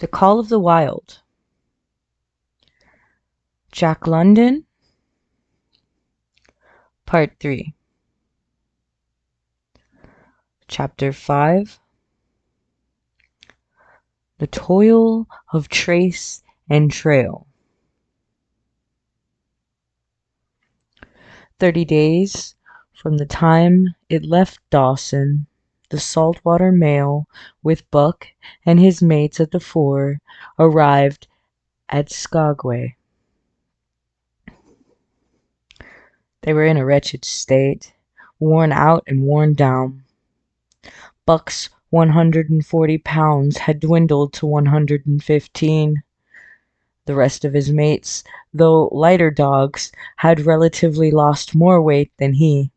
The Call of the Wild. Jack London. Part 3. Chapter 5. The Toil of Trace and Trail. 30 days from the time it left Dawson, the saltwater mail, with Buck and his mates at the fore, arrived at Skagway. They were in a wretched state, worn out and worn down. Buck's 140 pounds had dwindled to 115. The rest of his mates, though lighter dogs, had relatively lost more weight than he.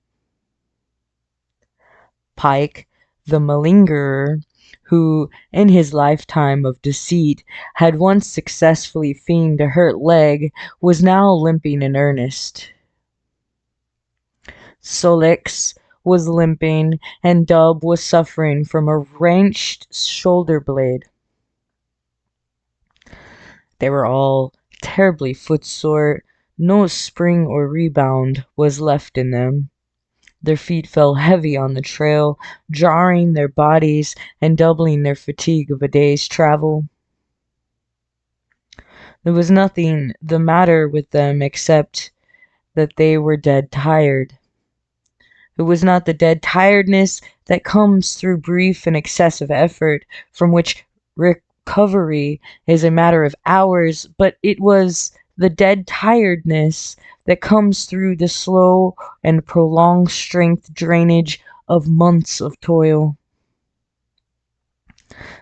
Pike, the malingerer, who, in his lifetime of deceit, had once successfully feigned a hurt leg, was now limping in earnest. Solix was limping, and Dub was suffering from a wrenched shoulder blade. They were all terribly footsore. No spring or rebound was left in them. Their feet fell heavy on the trail, jarring their bodies and doubling their fatigue of a day's travel. There was nothing the matter with them except that they were dead tired. It was not the dead tiredness that comes through brief and excessive effort, from which recovery is a matter of hours, but it was the dead tiredness that comes through the slow and prolonged strength drainage of months of toil.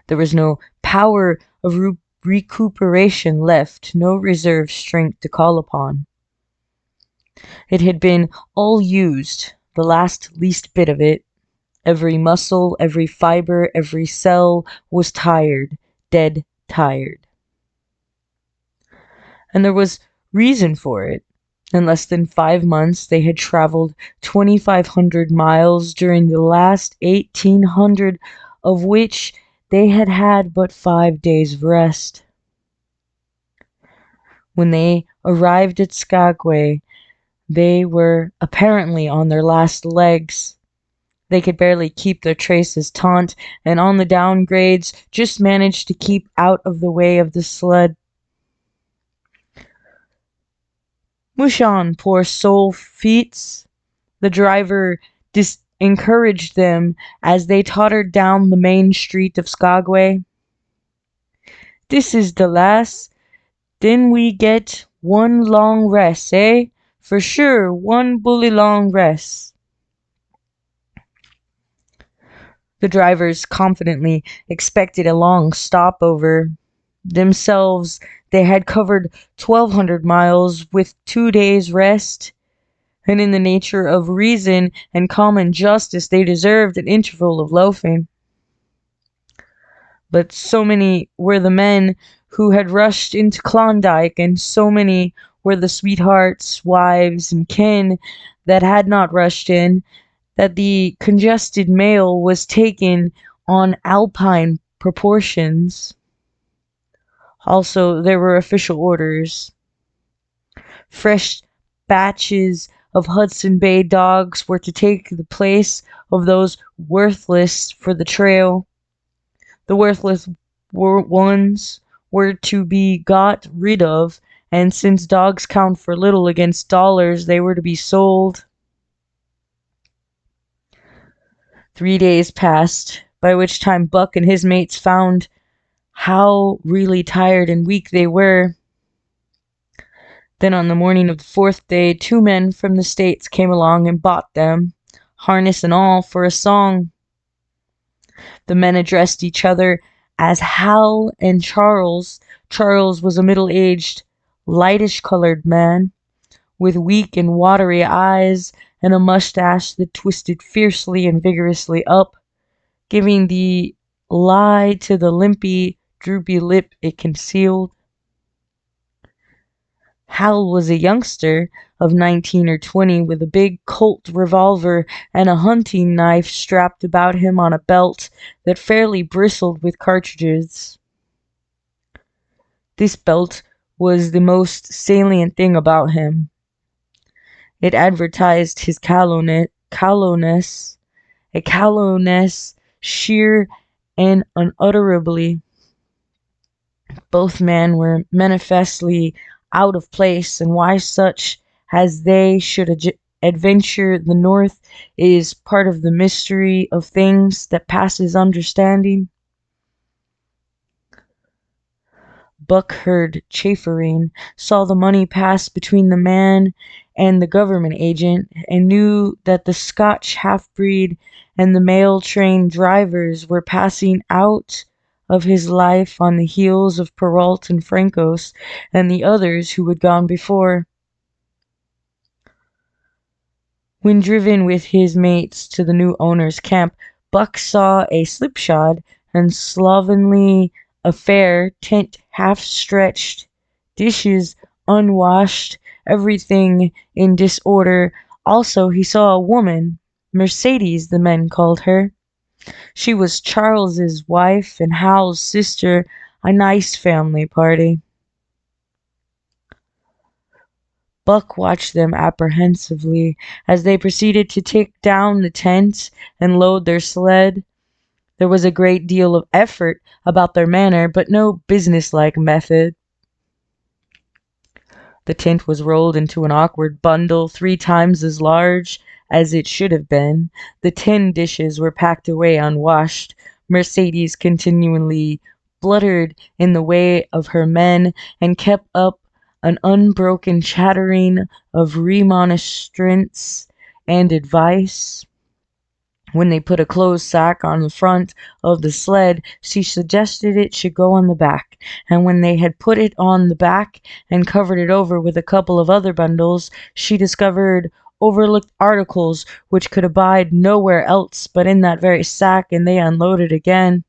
There was no power of recuperation left, no reserve strength to call upon. It had been all used, the last least bit of it. Every muscle, every fiber, every cell was tired, dead tired. And there was reason for it. In less than 5 months, they had traveled 2,500 miles, during the last 1,800 of which they had had but 5 days of rest. When they arrived at Skagway, they were apparently on their last legs. They could barely keep their traces taut, and on the downgrades just managed to keep out of the way of the sled. "Mush on, poor soul feets," the driver encouraged them as they tottered down the main street of Skagway. "This is the last. Then we get one long rest, eh? For sure, one bully long rest." The drivers confidently expected a long stopover. Themselves, they had covered 1,200 miles with 2 days' rest, and in the nature of reason and common justice they deserved an interval of loafing. But so many were the men who had rushed into Klondike, and so many were the sweethearts, wives, and kin that had not rushed in, that the congested mail was taken on alpine proportions. Also, there were official orders. Fresh batches of Hudson Bay dogs were to take the place of those worthless for the trail. The worthless ones were to be got rid of, and since dogs count for little against dollars, they were to be sold. 3 days passed, by which time Buck and his mates found how really tired and weak they were. Then on the morning of the 4th day, 2 men from the States came along and bought them, harness and all, for a song. The men addressed each other as Hal and Charles. Charles was a middle-aged, lightish-colored man, with weak and watery eyes and a mustache that twisted fiercely and vigorously up, giving the lie to the limpy, droopy lip it concealed. Hal was a youngster of 19 or 20, with a big Colt revolver and a hunting knife strapped about him on a belt that fairly bristled with cartridges. This belt was the most salient thing about him. It advertised his callowness, sheer and unutterably. Both men were manifestly out of place, and why such as they should adventure the North is part of the mystery of things that passes understanding. Buck heard chaffering, saw the money pass between the man and the government agent, and knew that the Scotch half-breed and the mail train drivers were passing out of his life on the heels of Perrault and Francos and the others who had gone before. When driven with his mates to the new owner's camp, Buck saw a slipshod and slovenly affair, tent half stretched, dishes unwashed, everything in disorder. Also he saw a woman, Mercedes the men called her. She was Charles's wife and Hal's sister, a nice family party. Buck watched them apprehensively as they proceeded to take down the tent and load their sled. There was a great deal of effort about their manner, but no businesslike method. The tent was rolled into an awkward bundle 3 times as large as it should have been. The tin dishes were packed away unwashed. Mercedes continually bluttered in the way of her men and kept up an unbroken chattering of remonstrance and advice. When they put a clothes sack on the front of the sled, she suggested it should go on the back, and when they had put it on the back and covered it over with a couple of other bundles, she discovered overlooked articles which could abide nowhere else but in that very sack, and they unloaded again.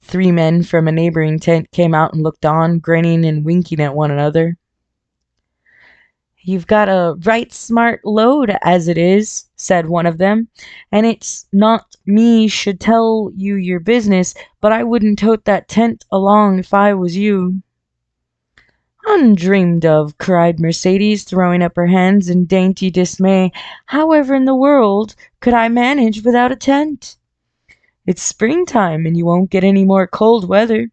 3 men from a neighboring tent came out and looked on, grinning and winking at one another. "You've got a right smart load as it is," said one of them, "and it's not me should tell you your business, but I wouldn't tote that tent along if I was you." "Undreamed of," cried Mercedes, throwing up her hands in dainty dismay. "However in the world could I manage without a tent?" "It's springtime, and you won't get any more cold weather,"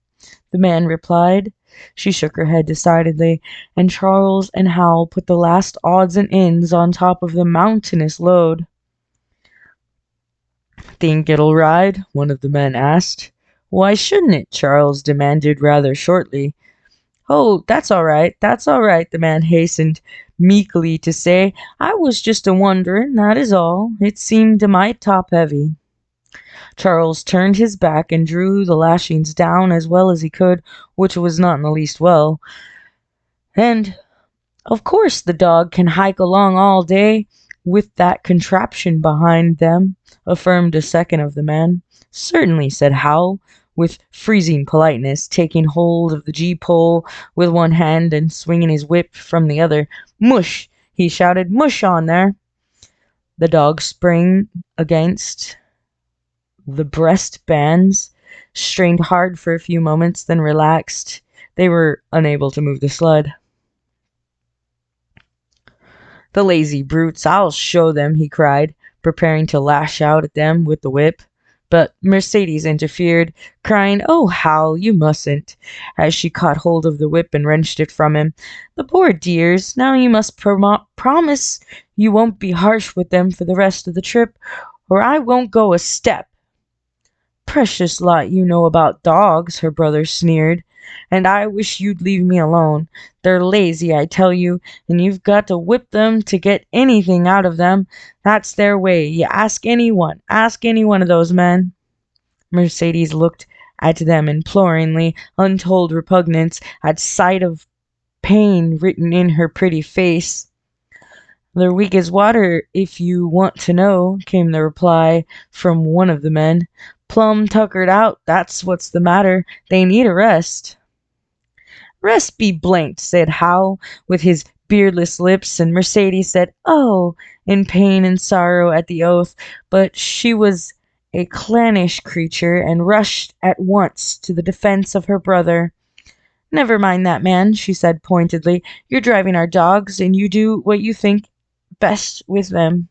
the man replied. She shook her head decidedly, and Charles and Hal put the last odds and ends on top of the mountainous load. "Think it'll ride?" one of the men asked. "Why shouldn't it?" Charles demanded rather shortly. "Oh, that's all right, the man hastened meekly to say. "I was just a-wonderin', that is all. It seemed a mite top-heavy." Charles turned his back and drew the lashings down as well as he could, which was not in the least well. "And of course the dog can hike along all day with that contraption behind them," affirmed a second of the men. "Certainly," said Hal, with freezing politeness, taking hold of the gee-pole with one hand and swinging his whip from the other. "Mush!" he shouted. "Mush on there!" The dog sprang against the breast bands, strained hard for a few moments, then relaxed. They were unable to move the sled. "The lazy brutes, I'll show them," he cried, preparing to lash out at them with the whip. But Mercedes interfered, crying, "Oh, Hal, you mustn't," as she caught hold of the whip and wrenched it from him. "The poor dears, now you must promise you won't be harsh with them for the rest of the trip, or I won't go a step." "Precious lot you know about dogs," her brother sneered, "and I wish you'd leave me alone. They're lazy, I tell you, and you've got to whip them to get anything out of them. That's their way. You ask any one of those men." Mercedes looked at them imploringly, untold repugnance at sight of pain written in her pretty face. "They're weak as water, if you want to know," came the reply from one of the men. "Plumb tuckered out, that's what's the matter. They need a rest." "Rest be blanked," said Hal, with his beardless lips, and Mercedes said, "Oh," in pain and sorrow at the oath, but she was a clannish creature and rushed at once to the defense of her brother. Never mind that man, she said pointedly. You're driving our dogs, and you do what you think best with them.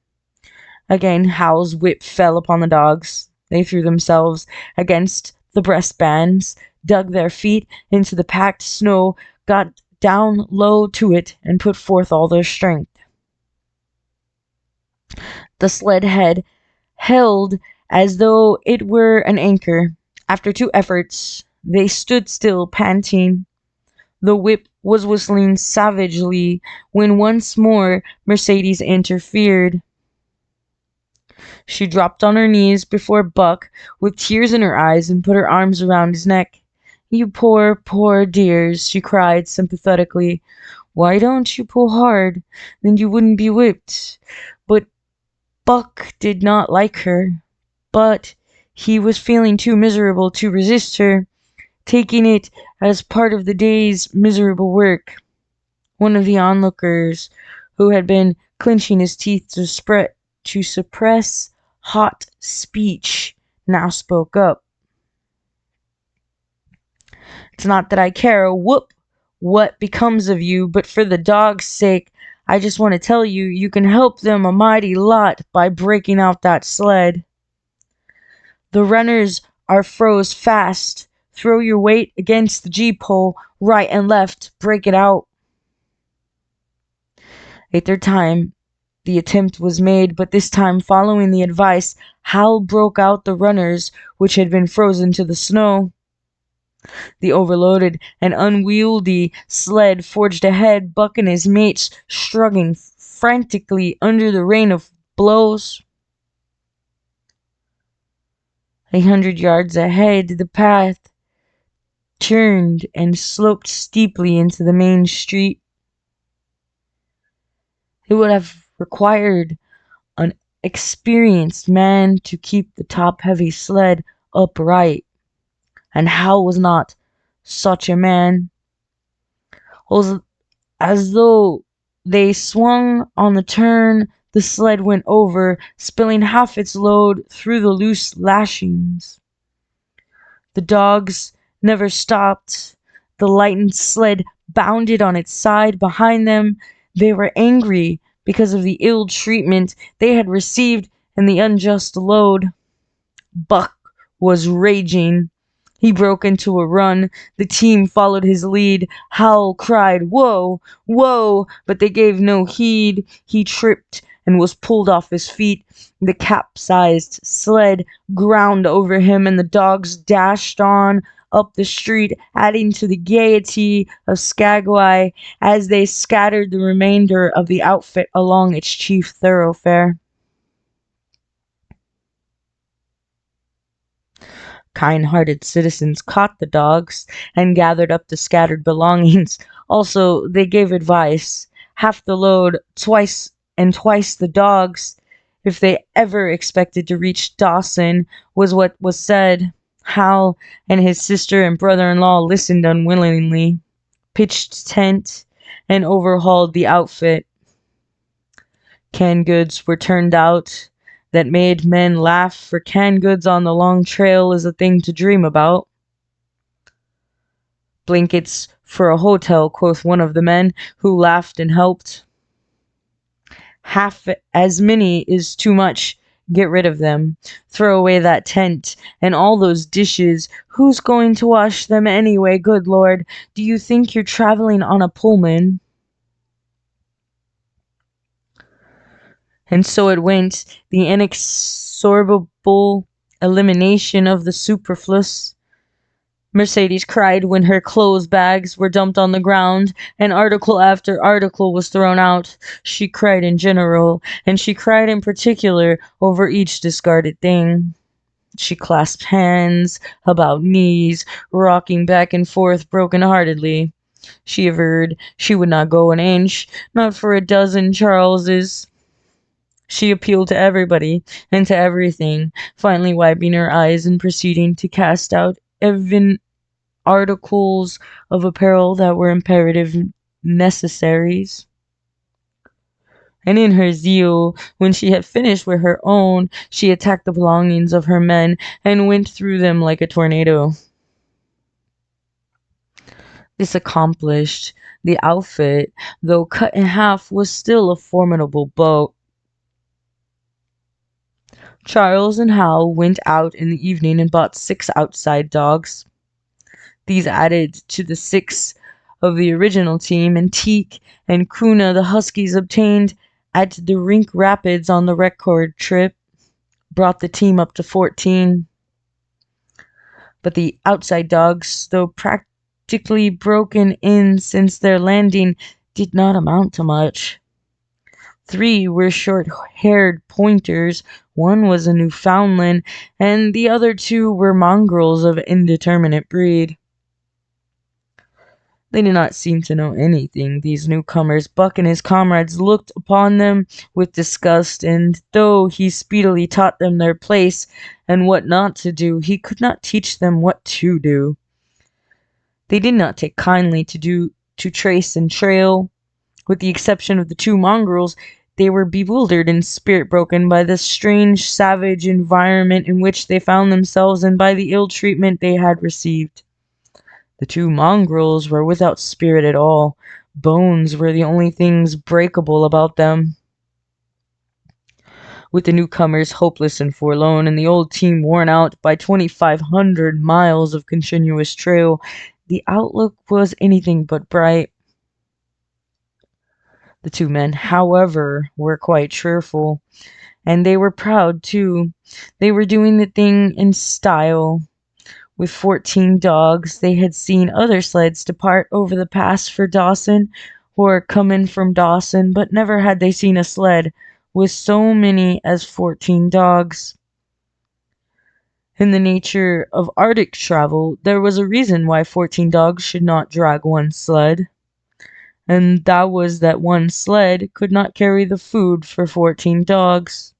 Again, Hal's whip fell upon the dogs. They threw themselves against the breastbands, dug their feet into the packed snow, got down low to it, and put forth all their strength. The sled head held as though it were an anchor. After 2 efforts, they stood still, panting. The whip was whistling savagely when once more Mercedes interfered. She dropped on her knees before Buck with tears in her eyes and put her arms around his neck. You poor, poor dears, she cried sympathetically. Why don't you pull hard? Then you wouldn't be whipped. But Buck did not like her. But he was feeling too miserable to resist her, taking it as part of the day's miserable work. One of the onlookers, who had been clenching his teeth to suppress hot speech, now spoke up. It's not that I care a whoop what becomes of you, but for the dog's sake, I just want to tell you, you can help them a mighty lot by breaking out that sled. The runners are froze fast. Throw your weight against the G-pole, right and left, break it out. A third time, the attempt was made, but this time, following the advice, Hal broke out the runners, which had been frozen to the snow. The overloaded and unwieldy sled forged ahead, Buck and his mates struggling frantically under the rain of blows. 100 yards ahead, the path turned and sloped steeply into the main street. It would have required an experienced man to keep the top-heavy sled upright, and Hal was not such a man. As though they swung on the turn, the sled went over, spilling half its load through the loose lashings. The dogs never stopped. The lightened sled bounded on its side behind them. They were angry because of the ill treatment they had received and the unjust load. Buck was raging. He broke into a run. The team followed his lead. Hal cried, "Whoa, whoa!" but they gave no heed. He tripped and was pulled off his feet. The capsized sled ground over him, and the dogs dashed on up the street, adding to the gaiety of Skagway as they scattered the remainder of the outfit along its chief thoroughfare. Kind-hearted citizens caught the dogs and gathered up the scattered belongings. Also, they gave advice. Half the load, twice and twice the dogs, if they ever expected to reach Dawson, was what was said. Hal and his sister and brother-in-law listened unwillingly, pitched tent, and overhauled the outfit. Canned goods were turned out that made men laugh, for canned goods on the long trail is a thing to dream about. Blankets for a hotel, quoth one of the men, who laughed and helped. Half as many is too much. Get rid of them. Throw away that tent and all those dishes. Who's going to wash them anyway, good Lord? Do you think you're traveling on a Pullman? And so it went, the inexorable elimination of the superfluous. Mercedes cried when her clothes bags were dumped on the ground, and article after article was thrown out. She cried in general, and she cried in particular over each discarded thing. She clasped hands about knees, rocking back and forth broken-heartedly. She averred she would not go an inch, not for a dozen Charleses. She appealed to everybody and to everything, finally wiping her eyes and proceeding to cast out even articles of apparel that were imperative necessaries. And in her zeal, when she had finished with her own, she attacked the belongings of her men and went through them like a tornado. This accomplished, the outfit, though cut in half, was still a formidable boat. Charles and Hal went out in the evening and bought 6 outside dogs. These added to the 6 of the original team, and Teak and Kuna the Huskies obtained at the Rink Rapids on the record trip brought the team up to 14. But the outside dogs, though practically broken in since their landing, did not amount to much. 3 were short-haired pointers, 1 was a Newfoundland, and the other 2 were mongrels of indeterminate breed. They did not seem to know anything, these newcomers. Buck and his comrades looked upon them with disgust, and though he speedily taught them their place and what not to do, he could not teach them what to do. They did not take kindly to trace and trail. With the exception of the 2 mongrels, they were bewildered and spirit-broken by the strange, savage environment in which they found themselves and by the ill treatment they had received. The 2 mongrels were without spirit at all. Bones were the only things breakable about them. With the newcomers hopeless and forlorn, and the old team worn out by 2,500 miles of continuous trail, the outlook was anything but bright. The 2 men, however, were quite cheerful, and they were proud, too. They were doing the thing in style. With 14 dogs, they had seen other sleds depart over the pass for Dawson or come in from Dawson, but never had they seen a sled with so many as 14 dogs. In the nature of Arctic travel, there was a reason why 14 dogs should not drag one sled, and that was that one sled could not carry the food for 14 dogs.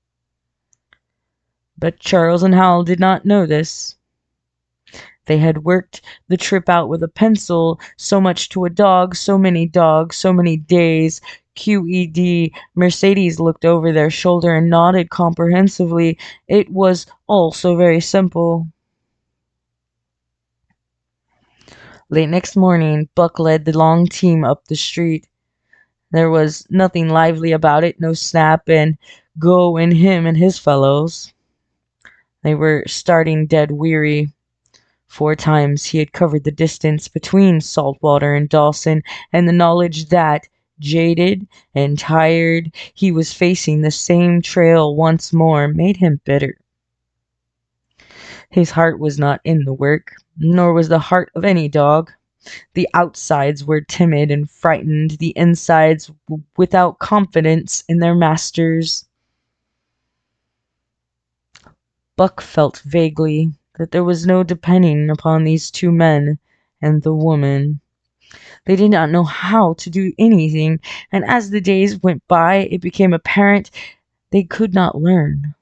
But Charles and Hal did not know this. They had worked the trip out with a pencil, so much to a dog, so many dogs, so many days. QED. Mercedes looked over their shoulder and nodded comprehensively. It was all so very simple. Late next morning, Buck led the long team up the street. There was nothing lively about it, no snap and go in him and his fellows. They were starting dead weary. 4 times he had covered the distance between Saltwater and Dawson, and the knowledge that, jaded and tired, he was facing the same trail once more made him bitter. His heart was not in the work, nor was the heart of any dog. The outsides were timid and frightened, the insides without confidence in their masters. Buck felt vaguely that there was no depending upon these 2 men and the woman. They did not know how to do anything, and as the days went by, it became apparent they could not learn.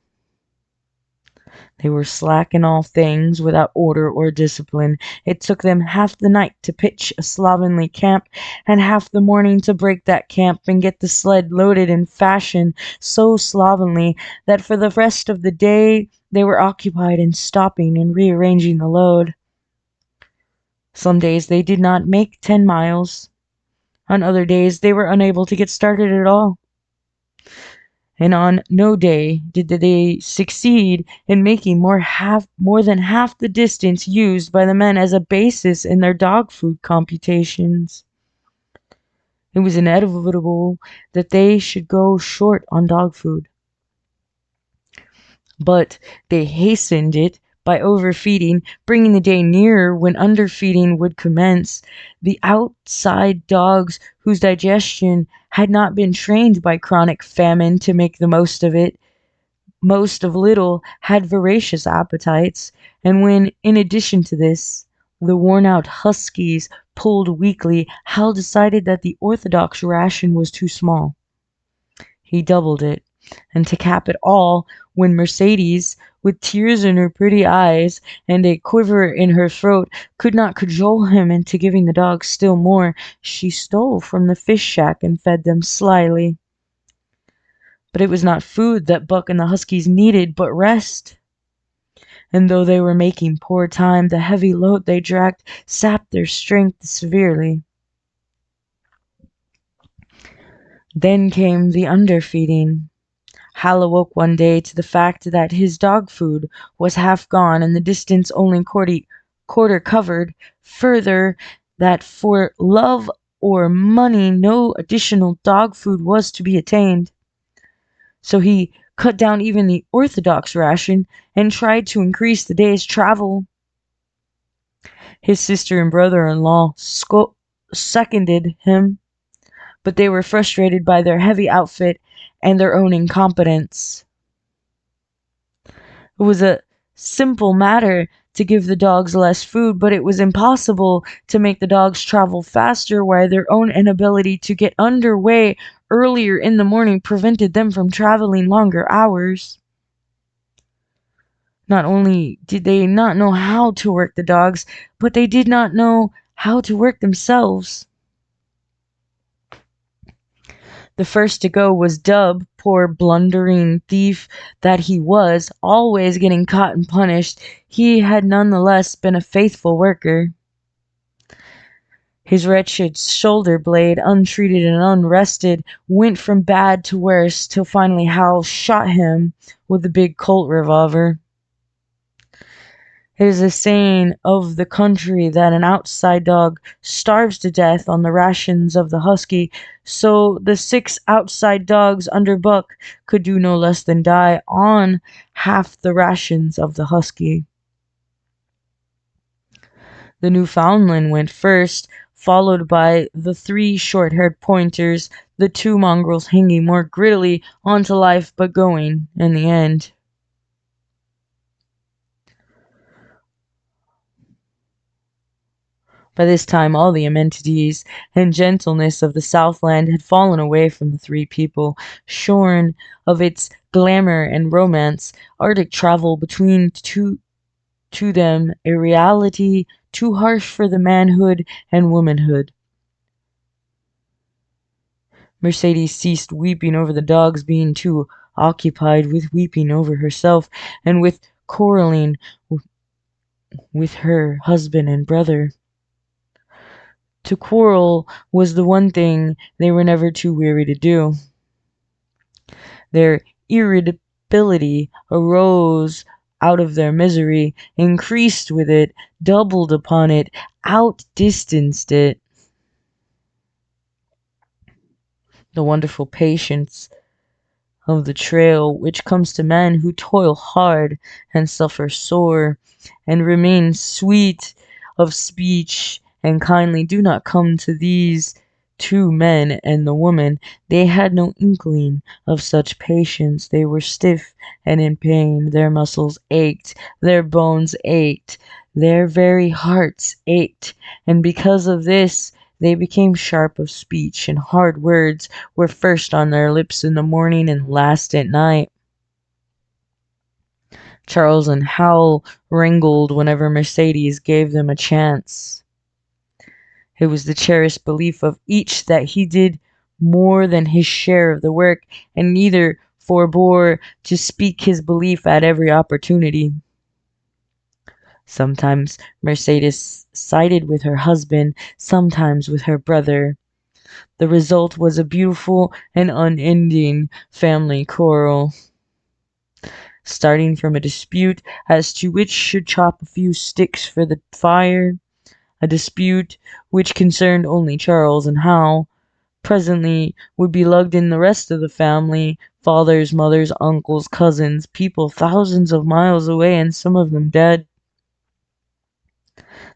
They were slack in all things, without order or discipline. It took them half the night to pitch a slovenly camp, and half the morning to break that camp and get the sled loaded in fashion so slovenly that for the rest of the day they were occupied in stopping and rearranging the load. Some days they did not make 10 miles. On other days they were unable to get started at all. And on no day did they succeed in making more than half the distance used by the men as a basis in their dog food computations. It was inevitable that they should go short on dog food. But they hastened it by overfeeding, bringing the day nearer when underfeeding would commence. The outside dogs, whose digestion had not been trained by chronic famine to make the most of it, most of little, had voracious appetites, and when, in addition to this, the worn-out huskies pulled weakly, Hal decided that the orthodox ration was too small. He doubled it, and to cap it all, when Mercedes, with tears in her pretty eyes and a quiver in her throat, could not cajole him into giving the dogs still more, she stole from the fish shack and fed them slyly. But it was not food that Buck and the huskies needed, but rest. and though they were making poor time, the heavy load they dragged sapped their strength severely. Then came the underfeeding. Hal awoke one day to the fact that his dog food was half gone and the distance only quarter covered, further, that for love or money no additional dog food was to be attained. So he cut down even the orthodox ration and tried to increase the day's travel. His sister and brother-in-law seconded him, but they were frustrated by their heavy outfit and their own incompetence. It was a simple matter to give the dogs less food, but it was impossible to make the dogs travel faster while their own inability to get underway earlier in the morning prevented them from traveling longer hours. Not only did they not know how to work the dogs, but they did not know how to work themselves. The first to go was Dub, poor blundering thief that he was, always getting caught and punished. He had nonetheless been a faithful worker. His wretched shoulder blade, untreated and unrested, went from bad to worse till finally Hal shot him with the big Colt revolver. It is a saying of the country that an outside dog starves to death on the rations of the husky, so the 6 outside dogs under Buck could do no less than die on half the rations of the husky. The Newfoundland went first, followed by the 3 short-haired pointers, the 2 mongrels hanging more grittily onto life but going in the end. By this time all the amenities and gentleness of the Southland had fallen away from the 3 people, shorn of its glamour and romance. Arctic travel between to them a reality too harsh for the manhood and womanhood. Mercedes ceased weeping over the dogs, being too occupied with weeping over herself and with quarreling with her husband and brother. To quarrel was the one thing they were never too weary to do. Their irritability arose out of their misery, increased with it, doubled upon it, outdistanced it. The wonderful patience of the trail which comes to men who toil hard and suffer sore, and remain sweet of speech and kindly, do not come to these 2 men and the woman. They had no inkling of such patience. They were stiff and in pain. Their muscles ached, their bones ached, their very hearts ached, and because of this they became sharp of speech, and hard words were first on their lips in the morning and last at night. Charles and Hal wrangled whenever Mercedes gave them a chance. It was the cherished belief of each that he did more than his share of the work, and neither forbore to speak his belief at every opportunity. Sometimes Mercedes sided with her husband, sometimes with her brother. The result was a beautiful and unending family quarrel, starting from a dispute as to which should chop a few sticks for the fire, a dispute which concerned only Charles and Hal, presently would be lugged in the rest of the family, fathers, mothers, uncles, cousins, people thousands of miles away and some of them dead.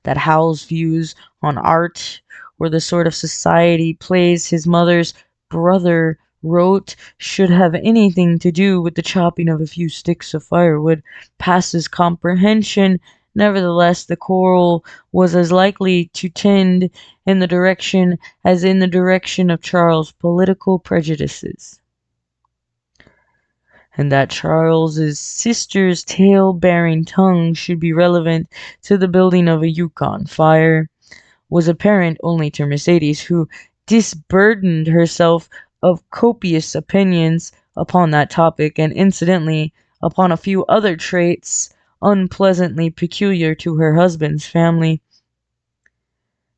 That Hal's views on art or the sort of society plays his mother's brother wrote should have anything to do with the chopping of a few sticks of firewood passes comprehension. Nevertheless, the quarrel was as likely to tend in the direction as in the direction of Charles' political prejudices. And that Charles's sister's tale-bearing tongue should be relevant to the building of a Yukon fire was apparent only to Mercedes, who disburdened herself of copious opinions upon that topic, and incidentally upon a few other traits unpleasantly peculiar to her husband's family.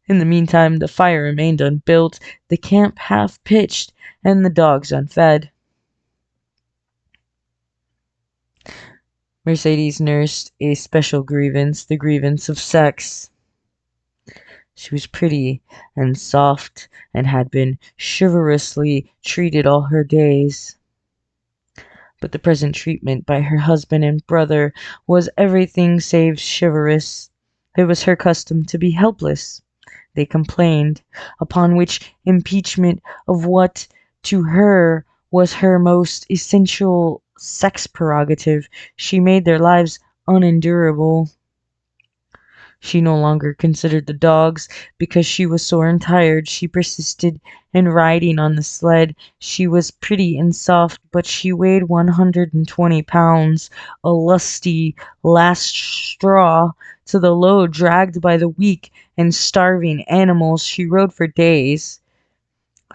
In the meantime, the fire remained unbuilt, the camp half pitched, and the dogs unfed. Mercedes nursed a special grievance, the grievance of sex. She was pretty and soft and had been chivalrously treated all her days. But the present treatment by her husband and brother was everything save chivalrous. It was her custom to be helpless, they complained, upon which impeachment of what to her was her most essential sex prerogative, she made their lives unendurable. She no longer considered the dogs. Because she was sore and tired, she persisted in riding on the sled. She was pretty and soft, but she weighed 120 pounds, a lusty last straw to the load dragged by the weak and starving animals. She rode for days,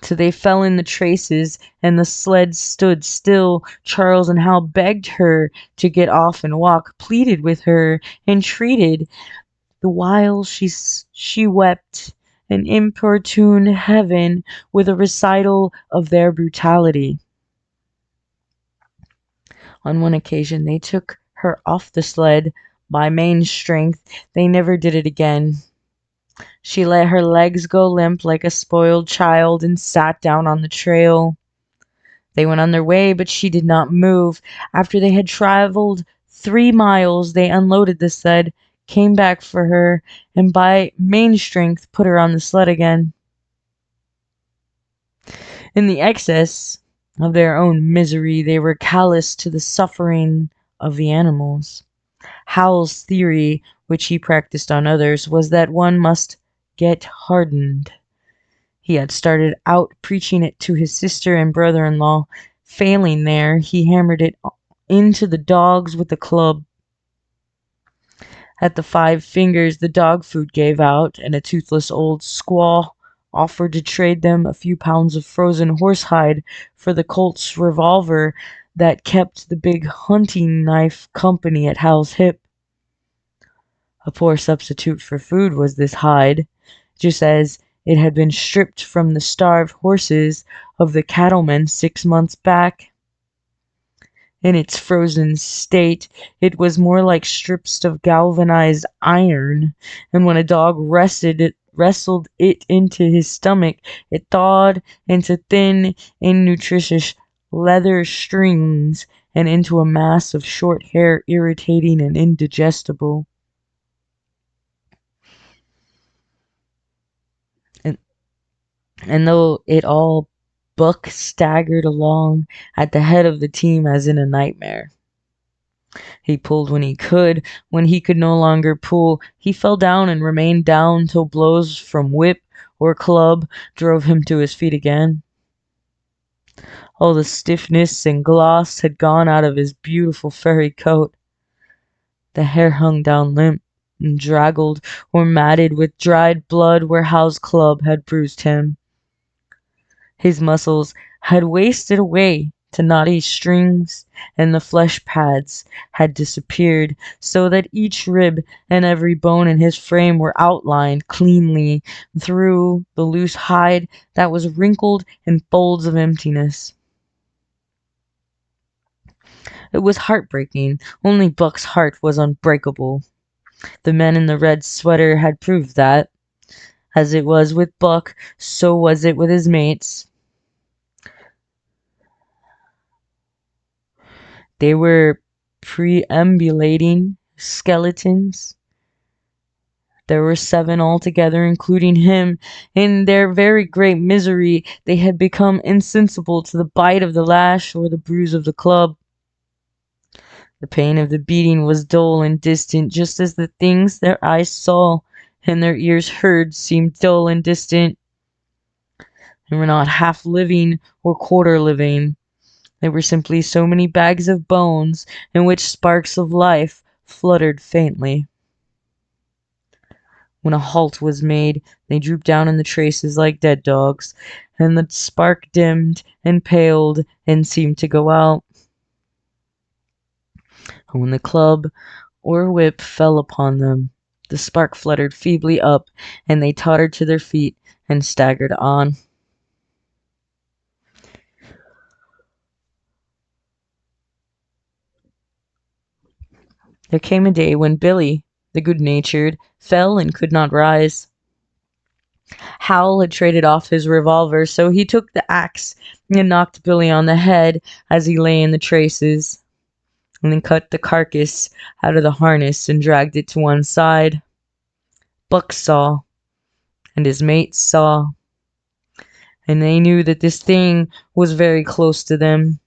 till they fell in the traces and the sled stood still. Charles and Hal begged her to get off and walk, pleaded with her, entreated, the while she wept and importuned heaven with a recital of their brutality. On one occasion they took her off the sled by main strength. They never did it again. She let her legs go limp like a spoiled child and sat down on the trail. They went on their way, but she did not move. After they had traveled 3 miles, they unloaded the sled, came back for her, and by main strength put her on the sled again. In the excess of their own misery, they were callous to the suffering of the animals. Hal's theory, which he practiced on others, was that one must get hardened. He had started out preaching it to his sister and brother-in-law. Failing there, he hammered it into the dogs with a club. At the 5 fingers, the dog food gave out, and a toothless old squaw offered to trade them a few pounds of frozen horsehide for the Colt's revolver that kept the big hunting knife company at Hal's hip. A poor substitute for food was this hide, just as it had been stripped from the starved horses of the cattlemen 6 months back. In its frozen state, it was more like strips of galvanized iron, and when a dog wrestled it into his stomach, it thawed into thin, innutritious leather strings and into a mass of short hair, irritating and indigestible. And though it all, Buck staggered along at the head of the team as in a nightmare. He pulled when he could. When he could no longer pull, he fell down and remained down till blows from whip or club drove him to his feet again. All the stiffness and gloss had gone out of his beautiful furry coat. The hair hung down limp and draggled or matted with dried blood where Hal's club had bruised him. His muscles had wasted away to knotty strings, and the flesh pads had disappeared, so that each rib and every bone in his frame were outlined cleanly through the loose hide that was wrinkled in folds of emptiness. It was heartbreaking. Only Buck's heart was unbreakable. The men in the red sweater had proved that. As it was with Buck, so was it with his mates. They were perambulating skeletons. There were 7 altogether, including him. In their very great misery, they had become insensible to the bite of the lash or the bruise of the club. The pain of the beating was dull and distant, just as the things their eyes saw and their ears heard seemed dull and distant. They were not half living or quarter living. They were simply so many bags of bones in which sparks of life fluttered faintly. When a halt was made, they drooped down in the traces like dead dogs, and the spark dimmed and paled and seemed to go out. And when the club or whip fell upon them. The spark fluttered feebly up, and they tottered to their feet and staggered on. There came a day when Billy, the good-natured, fell and could not rise. Hal had traded off his revolver, so he took the axe and knocked Billy on the head as he lay in the traces, and then cut the carcass out of the harness and dragged it to one side. Buck saw, and his mates saw, and they knew that this thing was very close to them.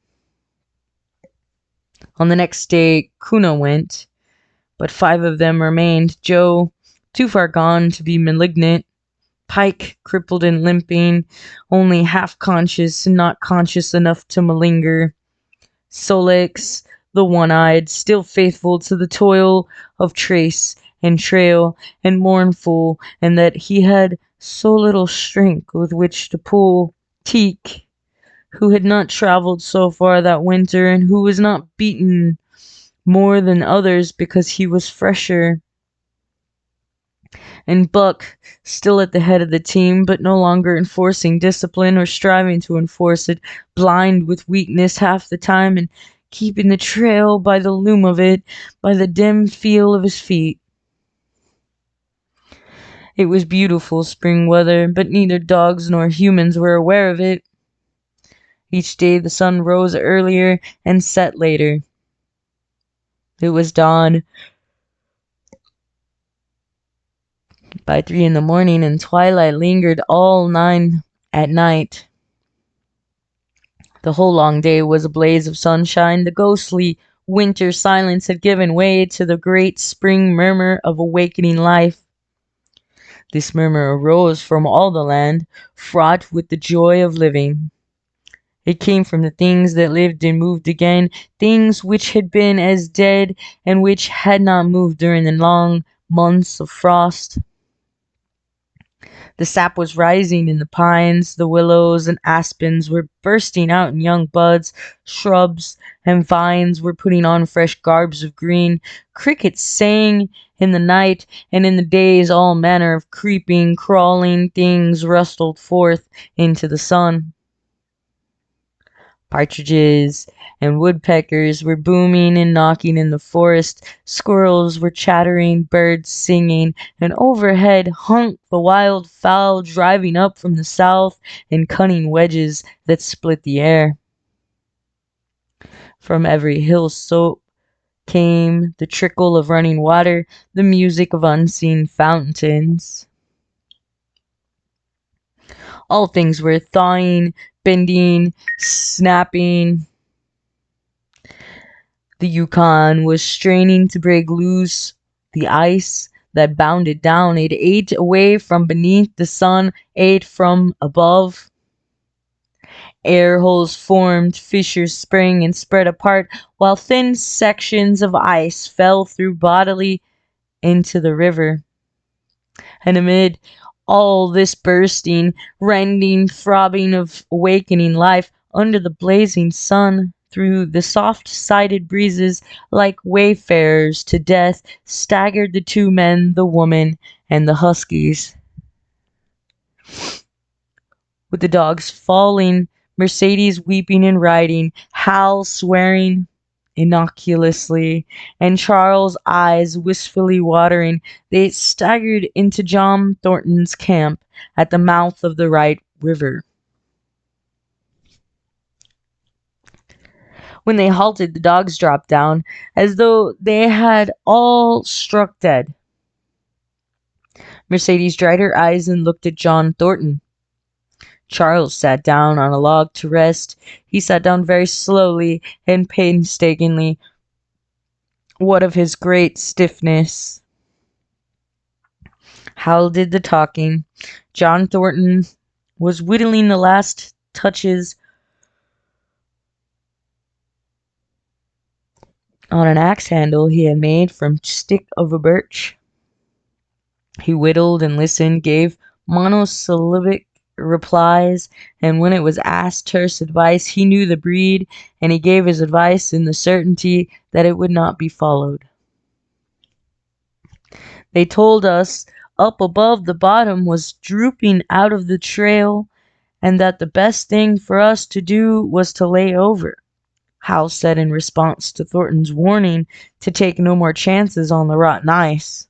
On the next day, Kuna went, but 5 of them remained. Joe, too far gone to be malignant. Pike, crippled and limping, only half conscious and not conscious enough to malinger. Solix, the one-eyed, still faithful to the toil of trace and trail, and mournful in that he had so little strength with which to pull. Teak, who had not traveled so far that winter and who was not beaten more than others because he was fresher. And Buck, still at the head of the team, but no longer enforcing discipline or striving to enforce it, blind with weakness half the time and keeping the trail by the loom of it, by the dim feel of his feet. It was beautiful spring weather, but neither dogs nor humans were aware of it. Each day the sun rose earlier and set later. It was dawn by 3 in the morning, and twilight lingered all 9 at night. The whole long day was a blaze of sunshine. The ghostly winter silence had given way to the great spring murmur of awakening life. This murmur arose from all the land, fraught with the joy of living. It came from the things that lived and moved again, things which had been as dead and which had not moved during the long months of frost. The sap was rising in the pines, the willows and aspens were bursting out in young buds, shrubs and vines were putting on fresh garbs of green, crickets sang in the night, and in the days all manner of creeping, crawling things rustled forth into the sun. Partridges and woodpeckers were booming and knocking in the forest, squirrels were chattering, birds singing, and overhead hung the wild fowl driving up from the south in cunning wedges that split the air. From every hill slope came the trickle of running water, the music of unseen fountains. All things were thawing, bending, snapping. The Yukon was straining to break loose. The ice that bounded down, it ate away from beneath. The sun ate from above. Air holes formed, fissures sprang and spread apart, while thin sections of ice fell through bodily into the river. And amid all this bursting, rending, throbbing of awakening life, under the blazing sun, through the soft-sided breezes, like wayfarers to death, staggered the 2 men, the woman, and the huskies. With the dogs falling, Mercedes weeping and riding, Hal swearing innocuously, and Charles' eyes wistfully watering, they staggered into John Thornton's camp at the mouth of the Right River. When they halted, the dogs dropped down, as though they had all struck dead. Mercedes dried her eyes and looked at John Thornton. Charles sat down on a log to rest. He sat down very slowly and painstakingly. What of his great stiffness? Hal did the talking. John Thornton was whittling the last touches on an axe handle he had made from stick of a birch. He whittled and listened, gave monosyllabic replies, and when it was asked terse advice, he knew the breed, and he gave his advice in the certainty that it would not be followed. They told us up above the bottom was drooping out of the trail and that the best thing for us to do was to lay over, Hal said in response to Thornton's warning to take no more chances on the rotten ice.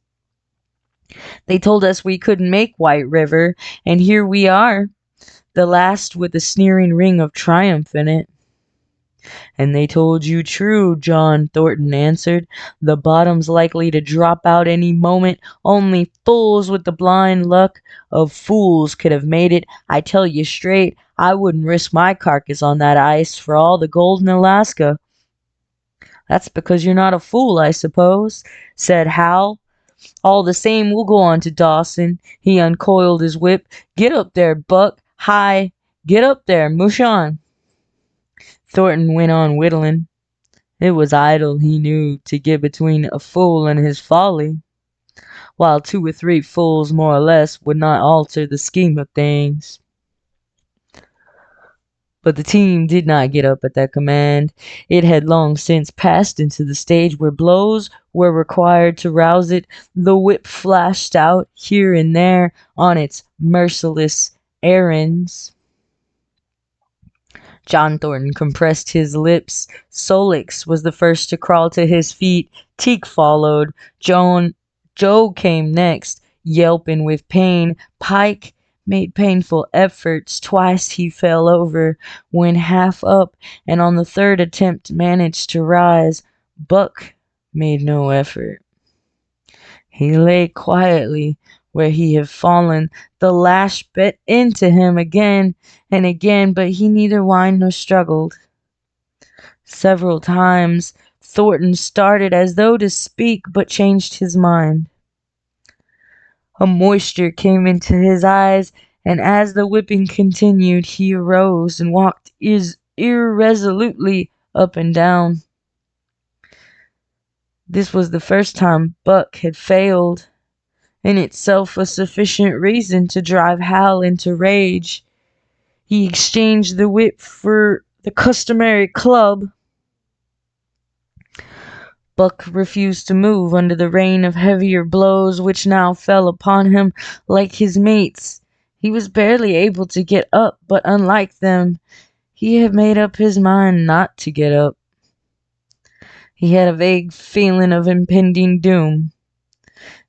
They told us we couldn't make White River, and here we are, the last with a sneering ring of triumph in it. And they told you true, John, Thornton answered. The bottom's likely to drop out any moment. Only fools with the blind luck of fools could have made it. I tell you straight, I wouldn't risk my carcass on that ice for all the gold in Alaska. That's because you're not a fool, I suppose, said Hal. All the same, we'll go on to Dawson. He uncoiled his whip. Get up there, Buck. Hi. Get up there. Mush on. Thornton went on whittling. It was idle, he knew, to get between a fool and his folly, while 2 or 3 fools more or less would not alter the scheme of things. But the team did not get up at that command. It had long since passed into the stage where blows were required to rouse it. The whip flashed out here and there on its merciless errands. John Thornton compressed his lips. Solix was the first to crawl to his feet. Teak followed. Joe came next, yelping with pain. Pike made painful efforts. Twice he fell over, when half up, and on the third attempt managed to rise. Buck made no effort. He lay quietly where he had fallen. The lash bit into him again and again, but he neither whined nor struggled. Several times Thornton started as though to speak, but changed his mind. A moisture came into his eyes, and as the whipping continued, he arose and walked irresolutely up and down. This was the first time Buck had failed, in itself a sufficient reason to drive Hal into rage. He exchanged the whip for the customary club. Buck refused to move under the rain of heavier blows which now fell upon him like his mates. He was barely able to get up, but unlike them, he had made up his mind not to get up. He had a vague feeling of impending doom.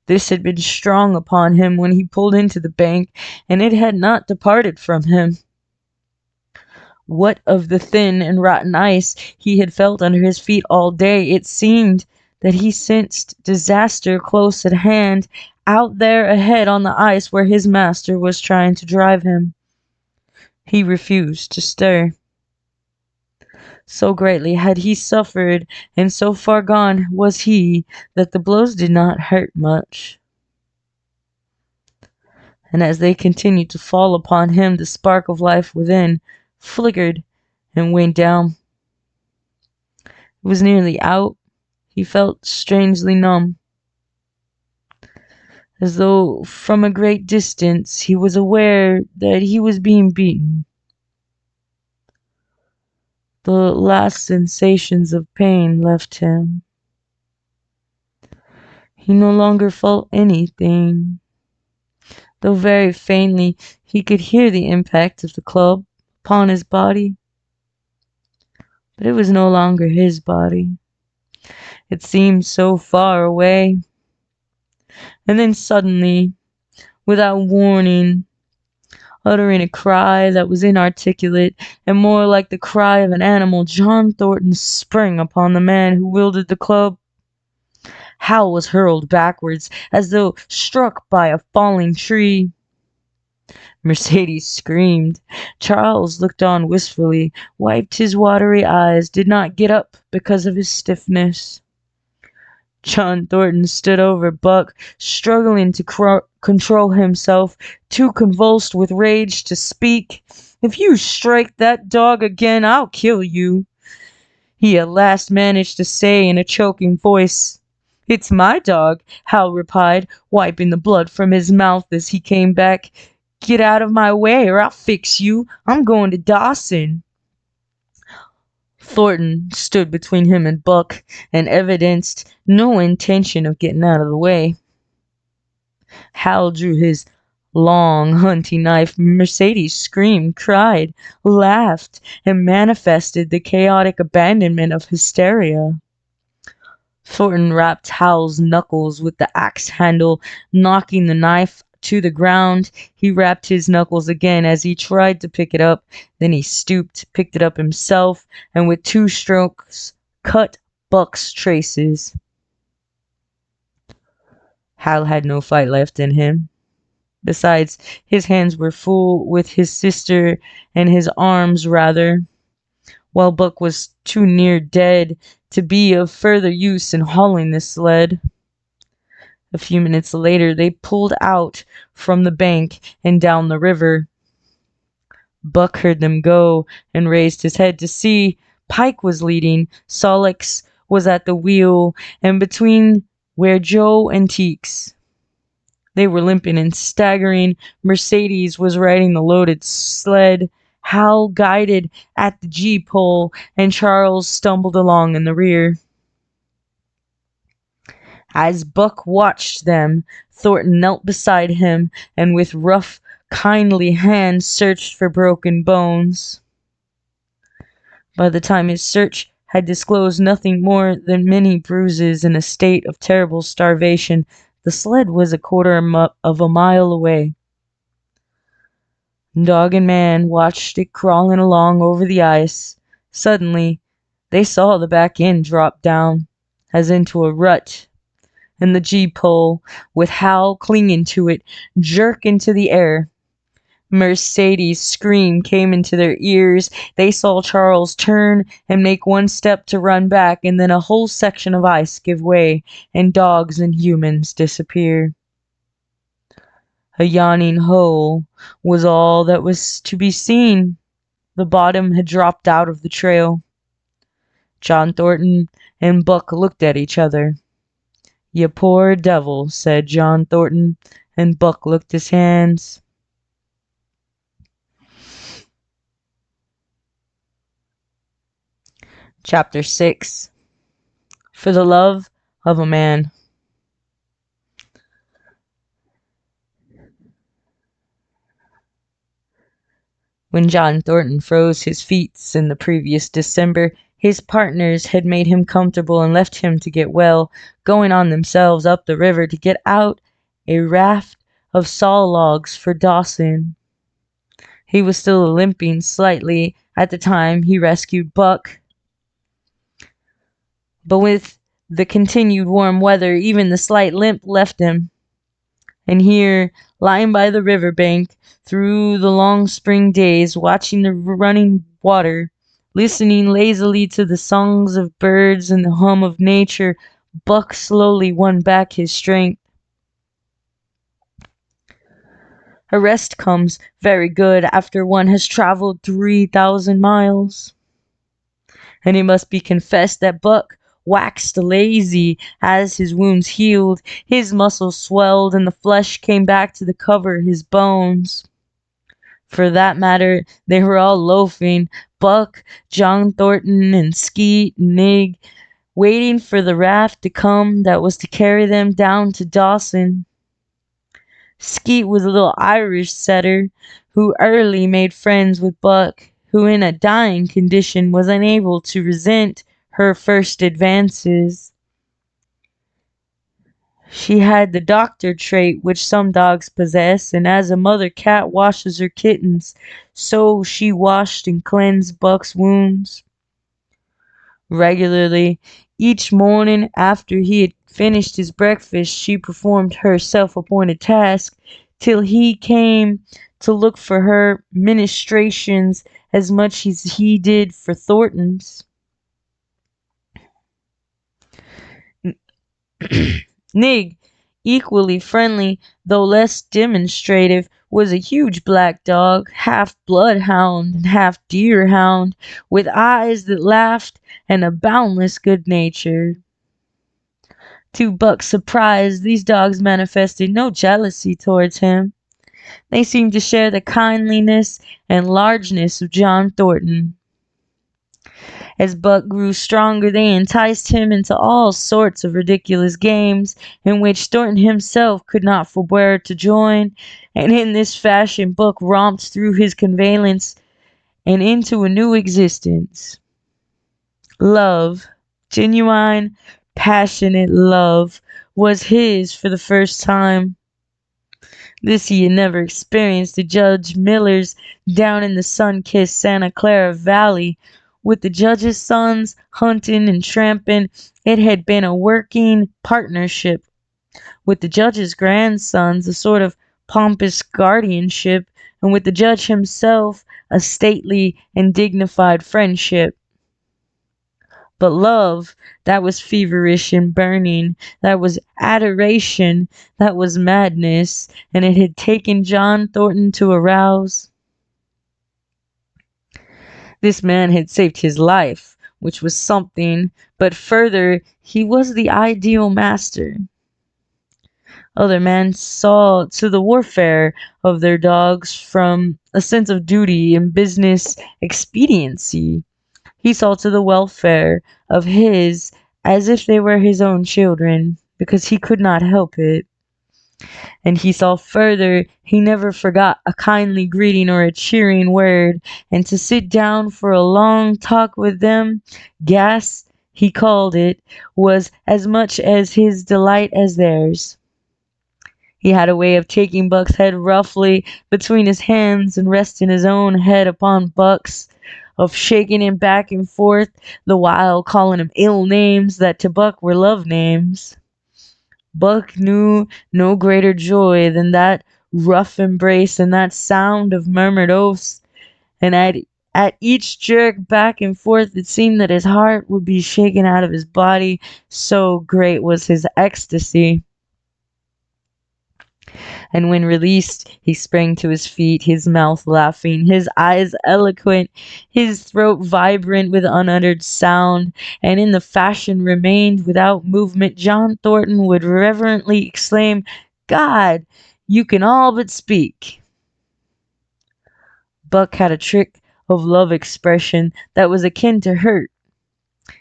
This had been strong upon him when he pulled into the bank, and it had not departed from him. What of the thin and rotten ice he had felt under his feet all day? It seemed that he sensed disaster close at hand, out there ahead on the ice where his master was trying to drive him. He refused to stir. So greatly had he suffered, and so far gone was he, that the blows did not hurt much. And as they continued to fall upon him, the spark of life within flickered and went down. It was nearly out. He felt strangely numb. As though from a great distance he was aware that he was being beaten. The last sensations of pain left him. He no longer felt anything. Though very faintly he could hear the impact of the club upon his body. But it was no longer his body. It seemed so far away. And then suddenly, without warning, uttering a cry that was inarticulate and more like the cry of an animal, John Thornton sprang upon the man who wielded the club. Hal was hurled backwards as though struck by a falling tree. Mercedes screamed. Charles looked on wistfully, wiped his watery eyes, did not get up because of his stiffness. John Thornton stood over Buck, struggling to control himself, too convulsed with rage to speak. "If you strike that dog again, I'll kill you," he at last managed to say in a choking voice. "It's my dog," Hal replied, wiping the blood from his mouth as he came back. "Get out of my way or I'll fix you. I'm going to Dawson." Thornton stood between him and Buck, and evidenced no intention of getting out of the way. Hal drew his long hunting knife. Mercedes screamed, cried, laughed, and manifested the chaotic abandonment of hysteria. Thornton rapped Hal's knuckles with the axe handle, knocking the knife to the ground. He rapped his knuckles again as he tried to pick it up. Then he stooped, picked it up himself, and with 2 strokes cut Buck's traces. Hal had no fight left in him. Besides, his hands were full with his sister, and his arms rather, while Buck was too near dead to be of further use in hauling the sled. A few minutes later, they pulled out from the bank and down the river. Buck heard them go and raised his head to see. Pike was leading, Solix was at the wheel, and between were Joe and Teeks. They were limping and staggering. Mercedes was riding the loaded sled. Hal guided at the G-pole, and Charles stumbled along in the rear. As Buck watched them, Thornton knelt beside him and with rough, kindly hands searched for broken bones. By the time his search had disclosed nothing more than many bruises and a state of terrible starvation, the sled was a quarter of a mile away. Dog and man watched it crawling along over the ice. Suddenly, they saw the back end drop down, as into a rut, and the G-pole, with Hal clinging to it, jerk into the air. Mercedes' scream came into their ears. They saw Charles turn and make 1 step to run back, and then a whole section of ice give way, and dogs and humans disappear. A yawning hole was all that was to be seen. The bottom had dropped out of the trail. John Thornton and Buck looked at each other. "You poor devil," said John Thornton, and Buck looked his hands. Chapter 6. For the Love of a Man. When John Thornton froze his feet in the previous December, his partners had made him comfortable and left him to get well, going on themselves up the river to get out a raft of saw logs for Dawson. He was still limping slightly at the time he rescued Buck, but with the continued warm weather, even the slight limp left him. And here, lying by the river bank, through the long spring days, watching the running water, listening lazily to the songs of birds and the hum of nature, Buck slowly won back his strength. A rest comes very good after one has traveled 3,000 miles. And it must be confessed that Buck waxed lazy as his wounds healed. His muscles swelled and the flesh came back to cover his bones. For that matter, they were all loafing, Buck, John Thornton, and Skeet and Nig, waiting for the raft to come that was to carry them down to Dawson. Skeet was a little Irish setter who early made friends with Buck, who in a dying condition was unable to resent her first advances. She had the doctor trait which some dogs possess, and as a mother cat washes her kittens, so she washed and cleansed Buck's wounds. Regularly, each morning after he had finished his breakfast, she performed her self-appointed task, till he came to look for her ministrations as much as he did for Thornton's. Nig, equally friendly, though less demonstrative, was a huge black dog, half bloodhound and half deerhound, with eyes that laughed and a boundless good nature. To Buck's surprise, these dogs manifested no jealousy towards him. They seemed to share the kindliness and largeness of John Thornton. As Buck grew stronger, they enticed him into all sorts of ridiculous games in which Thornton himself could not forbear to join, and in this fashion Buck romped through his conveyance and into a new existence. Love, genuine, passionate love, was his for the first time. This he had never experienced at Judge Miller's down in the sun-kissed Santa Clara Valley. With the judge's sons hunting and tramping, it had been a working partnership. With the judge's grandsons, a sort of pompous guardianship, and with the judge himself, a stately and dignified friendship. But love, that was feverish and burning, that was adoration, that was madness, and it had taken John Thornton to arouse. This man had saved his life, which was something, but further, he was the ideal master. Other men saw to the warfare of their dogs from a sense of duty and business expediency. He saw to the welfare of his as if they were his own children, because he could not help it. And he saw further, he never forgot a kindly greeting or a cheering word, and to sit down for a long talk with them, gas, he called it, was as much as his delight as theirs. He had a way of taking Buck's head roughly between his hands and resting his own head upon Buck's, of shaking him back and forth, the while calling him ill names that to Buck were love names. Buck knew no greater joy than that rough embrace and that sound of murmured oaths, and at each jerk back and forth it seemed that his heart would be shaken out of his body, so great was his ecstasy. And when released, he sprang to his feet, his mouth laughing, his eyes eloquent, his throat vibrant with unuttered sound, and in the fashion remained without movement. John Thornton would reverently exclaim, "God, you can all but speak." Buck had a trick of love expression that was akin to hurt.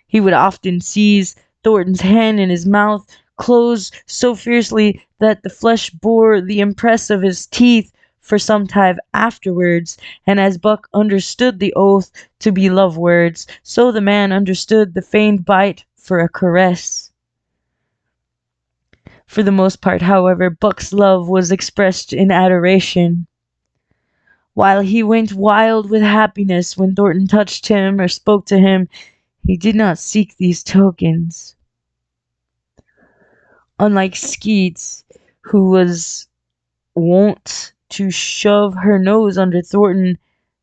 He would often seize Thornton's hand in his mouth, close so fiercely that the flesh bore the impress of his teeth for some time afterwards, and as Buck understood the oath to be love words, so the man understood the feigned bite for a caress. For the most part, however, Buck's love was expressed in adoration. While he went wild with happiness when Thornton touched him or spoke to him, he did not seek these tokens. Unlike Skeets, who was wont to shove her nose under Thornton's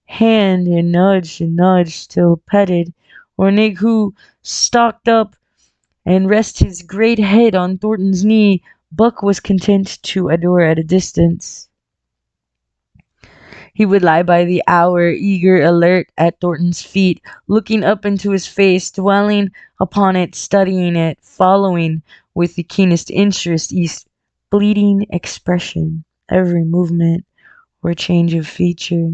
hand and nudge till petted, or Nig, who stalked up and rest his great head on Thornton's knee, Buck was content to adore at a distance. He would lie by the hour, eager, alert, at Thornton's feet, looking up into his face, dwelling upon it, studying it, following with the keenest interest each fleeting expression, every movement or change of feature.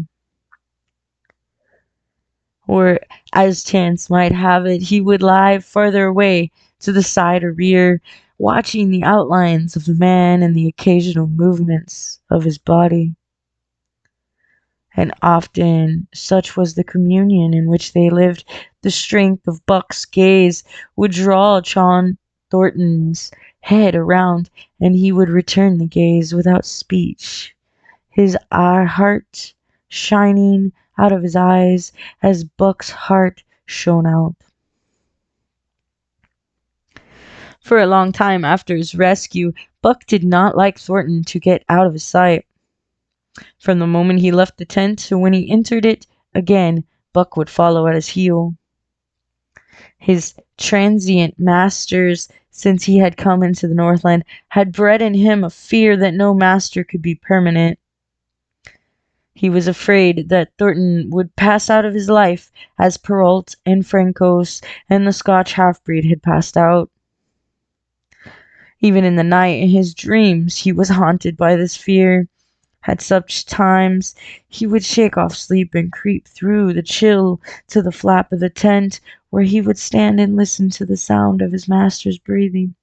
Or, as chance might have it, he would lie farther away, to the side or rear, watching the outlines of the man and the occasional movements of his body. And often, such was the communion in which they lived, the strength of Buck's gaze would draw John Thornton's head around, and he would return the gaze without speech, his heart shining out of his eyes as Buck's heart shone out. For a long time after his rescue, Buck did not like Thornton to get out of his sight. From the moment he left the tent to when he entered it again, Buck would follow at his heel. His transient masters, since he had come into the Northland, had bred in him a fear that no master could be permanent. He was afraid that Thornton would pass out of his life as Perrault and Francos and the Scotch half-breed had passed out. Even in the night, in his dreams, he was haunted by this fear. At such times he would shake off sleep and creep through the chill to the flap of the tent, where he would stand and listen to the sound of his master's breathing.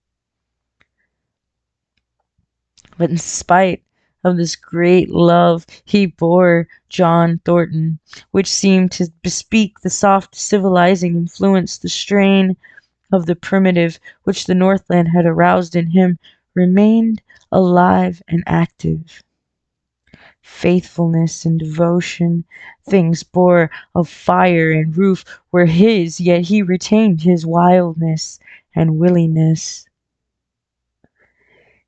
But in spite of this great love he bore John Thornton, which seemed to bespeak the soft civilizing influence, the strain of the primitive which the Northland had aroused in him remained alive and active. Faithfulness and devotion, things bore of fire and roof, were his, yet he retained his wildness and willingness.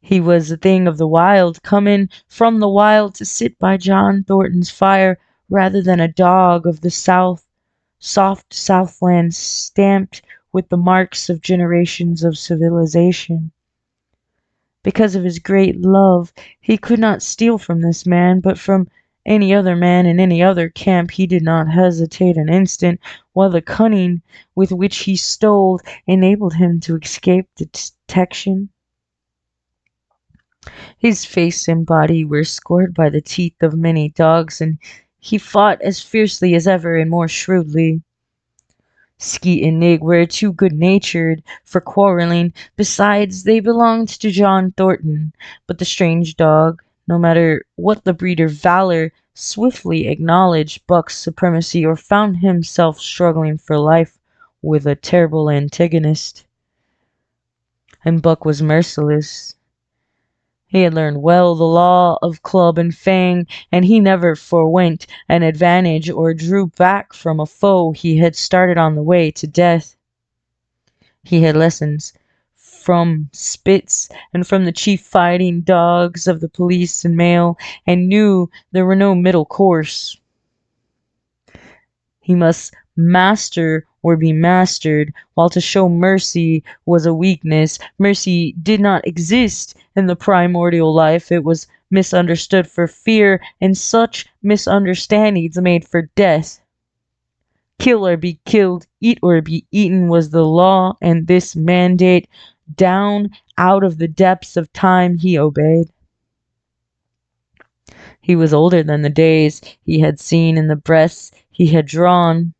He was a thing of the wild, come in from the wild to sit by John Thornton's fire, rather than a dog of the South, soft Southland stamped with the marks of generations of civilization. Because of his great love, he could not steal from this man, but from any other man in any other camp he did not hesitate an instant, while the cunning with which he stole enabled him to escape detection. His face and body were scored by the teeth of many dogs, and he fought as fiercely as ever and more shrewdly. Skeet and Nig were too good-natured for quarreling. Besides, they belonged to John Thornton. But the strange dog, no matter what the breeder valor, swiftly acknowledged Buck's supremacy or found himself struggling for life with a terrible antagonist. And Buck was merciless. He had learned well the law of club and fang, and he never forwent an advantage or drew back from a foe he had started on the way to death. He had lessons from Spitz and from the chief fighting dogs of the police and mail, and knew there were no middle course. He must master or be mastered, while to show mercy was a weakness. Mercy did not exist in the primordial life. It was misunderstood for fear, and such misunderstandings made for death. Kill or be killed, eat or be eaten was the law, and this mandate, down out of the depths of time, he obeyed. He was older than the days he had seen and the breaths he had drawn.